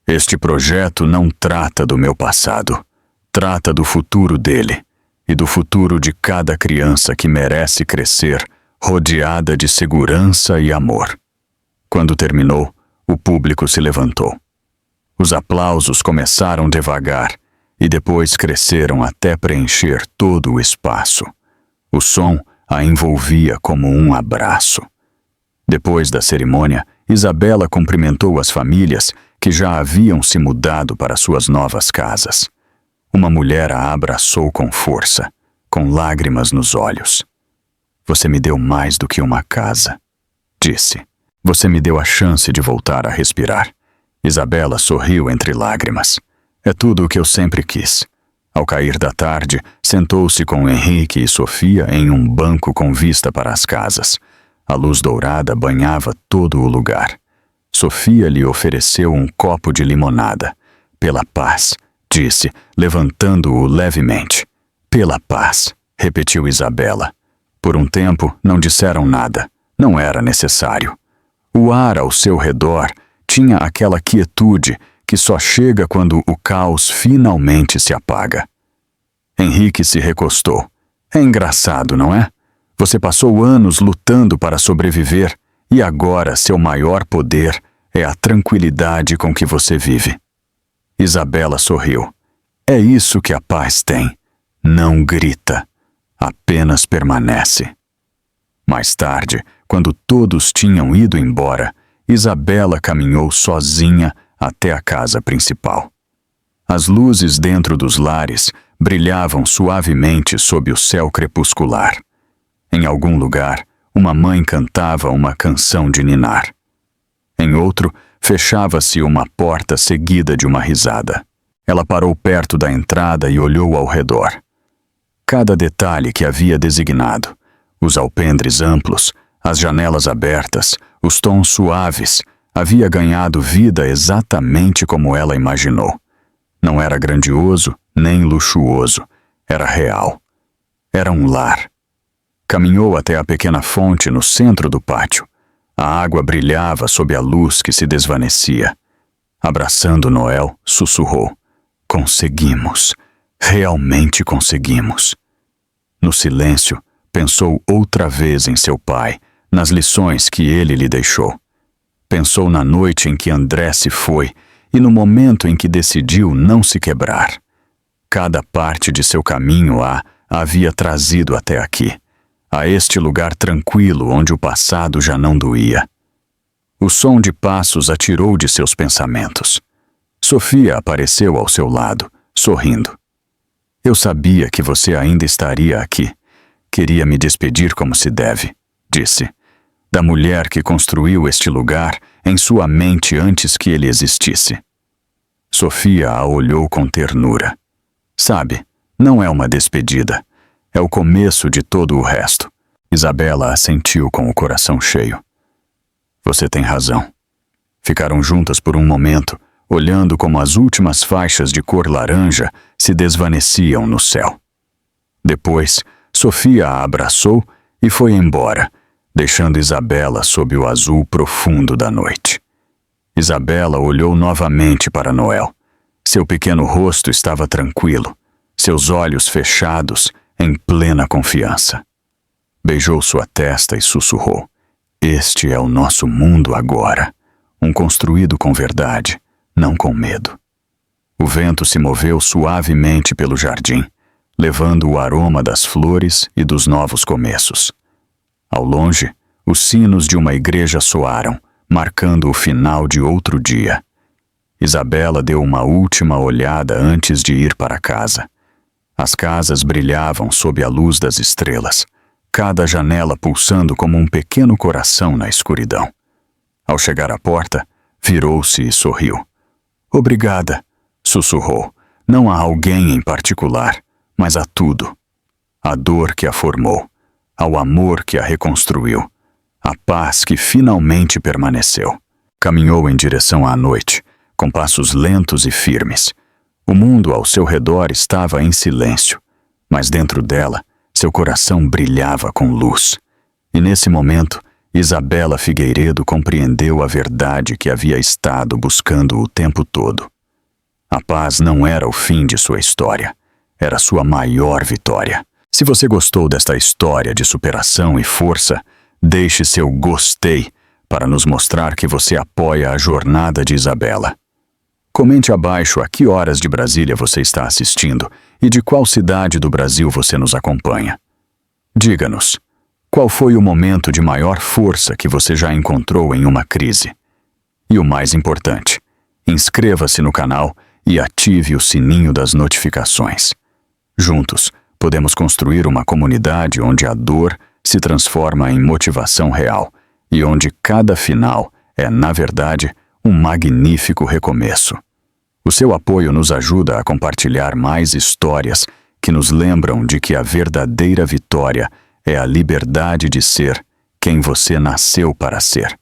Este projeto não trata do meu passado. Trata do futuro dele. e do futuro de cada criança que merece crescer rodeada de segurança e amor. Quando terminou, o público se levantou. Os aplausos começaram devagar e depois cresceram até preencher todo o espaço. O som a envolvia como um abraço. Depois da cerimônia, Isabela cumprimentou as famílias que já haviam se mudado para suas novas casas. Uma mulher a abraçou com força, com lágrimas nos olhos. "Você me deu mais do que uma casa", disse. "Você me deu a chance de voltar a respirar." Isabela sorriu entre lágrimas. "É tudo o que eu sempre quis." Ao cair da tarde, sentou-se com Henrique e Sofia em um banco com vista para as casas. A luz dourada banhava todo o lugar. Sofia lhe ofereceu um copo de limonada. "Pela paz", disse, levantando-o levemente. "Pela paz", repetiu Isabela. Por um tempo, não disseram nada. Não era necessário. O ar ao seu redor tinha aquela quietude que só chega quando o caos finalmente se apaga. Henrique se recostou. "É engraçado, não é? Você passou anos lutando para sobreviver e agora seu maior poder é a tranquilidade com que você vive." Isabela sorriu. "É isso que a paz tem. Não grita. Apenas permanece." Mais tarde, quando todos tinham ido embora, Isabela caminhou sozinha até a casa principal. As luzes dentro dos lares brilhavam suavemente sob o céu crepuscular. Em algum lugar, uma mãe cantava uma canção de ninar. Em outro, fechava-se uma porta seguida de uma risada. Ela parou perto da entrada e olhou ao redor. Cada detalhe que havia designado, os alpendres amplos, as janelas abertas, os tons suaves, havia ganhado vida exatamente como ela imaginou. Não era grandioso nem luxuoso, era real. Era um lar. Caminhou até a pequena fonte no centro do pátio. A água brilhava sob a luz que se desvanecia. Abraçando Noel, sussurrou: "Conseguimos. Realmente conseguimos." No silêncio, pensou outra vez em seu pai, nas lições que ele lhe deixou. Pensou na noite em que André se foi e no momento em que decidiu não se quebrar. Cada parte de seu caminho a havia trazido até aqui, a este lugar tranquilo onde o passado já não doía. O som de passos a tirou de seus pensamentos. Sofia apareceu ao seu lado, sorrindo. "Eu sabia que você ainda estaria aqui. Queria me despedir como se deve", disse. "Da mulher que construiu este lugar em sua mente antes que ele existisse." Sofia a olhou com ternura. "Sabe, não é uma despedida. É o começo de todo o resto." Isabela assentiu com o coração cheio. "Você tem razão." Ficaram juntas por um momento, olhando como as últimas faixas de cor laranja se desvaneciam no céu. Depois, Sofia a abraçou e foi embora, deixando Isabela sob o azul profundo da noite. Isabela olhou novamente para Noel. Seu pequeno rosto estava tranquilo, seus olhos fechados, em plena confiança. Beijou sua testa e sussurrou: "Este é o nosso mundo agora, um construído com verdade, não com medo." O vento se moveu suavemente pelo jardim, levando o aroma das flores e dos novos começos. Ao longe, os sinos de uma igreja soaram, marcando o final de outro dia. Isabela deu uma última olhada antes de ir para casa. As casas brilhavam sob a luz das estrelas, cada janela pulsando como um pequeno coração na escuridão. Ao chegar à porta, virou-se e sorriu. "Obrigada", sussurrou, não a alguém em particular, mas a tudo. À dor que a formou, ao amor que a reconstruiu, à paz que finalmente permaneceu. Caminhou em direção à noite, com passos lentos e firmes. O mundo ao seu redor estava em silêncio, mas dentro dela, seu coração brilhava com luz. E nesse momento, Isabela Figueiredo compreendeu a verdade que havia estado buscando o tempo todo. A paz não era o fim de sua história, era sua maior vitória. Se você gostou desta história de superação e força, deixe seu gostei para nos mostrar que você apoia a jornada de Isabela. Comente abaixo a que horas de Brasília você está assistindo e de qual cidade do Brasil você nos acompanha. Diga-nos, qual foi o momento de maior força que você já encontrou em uma crise? E o mais importante, inscreva-se no canal e ative o sininho das notificações. Juntos, podemos construir uma comunidade onde a dor se transforma em motivação real e onde cada final é, na verdade, um magnífico recomeço. O seu apoio nos ajuda a compartilhar mais histórias que nos lembram de que a verdadeira vitória é a liberdade de ser quem você nasceu para ser.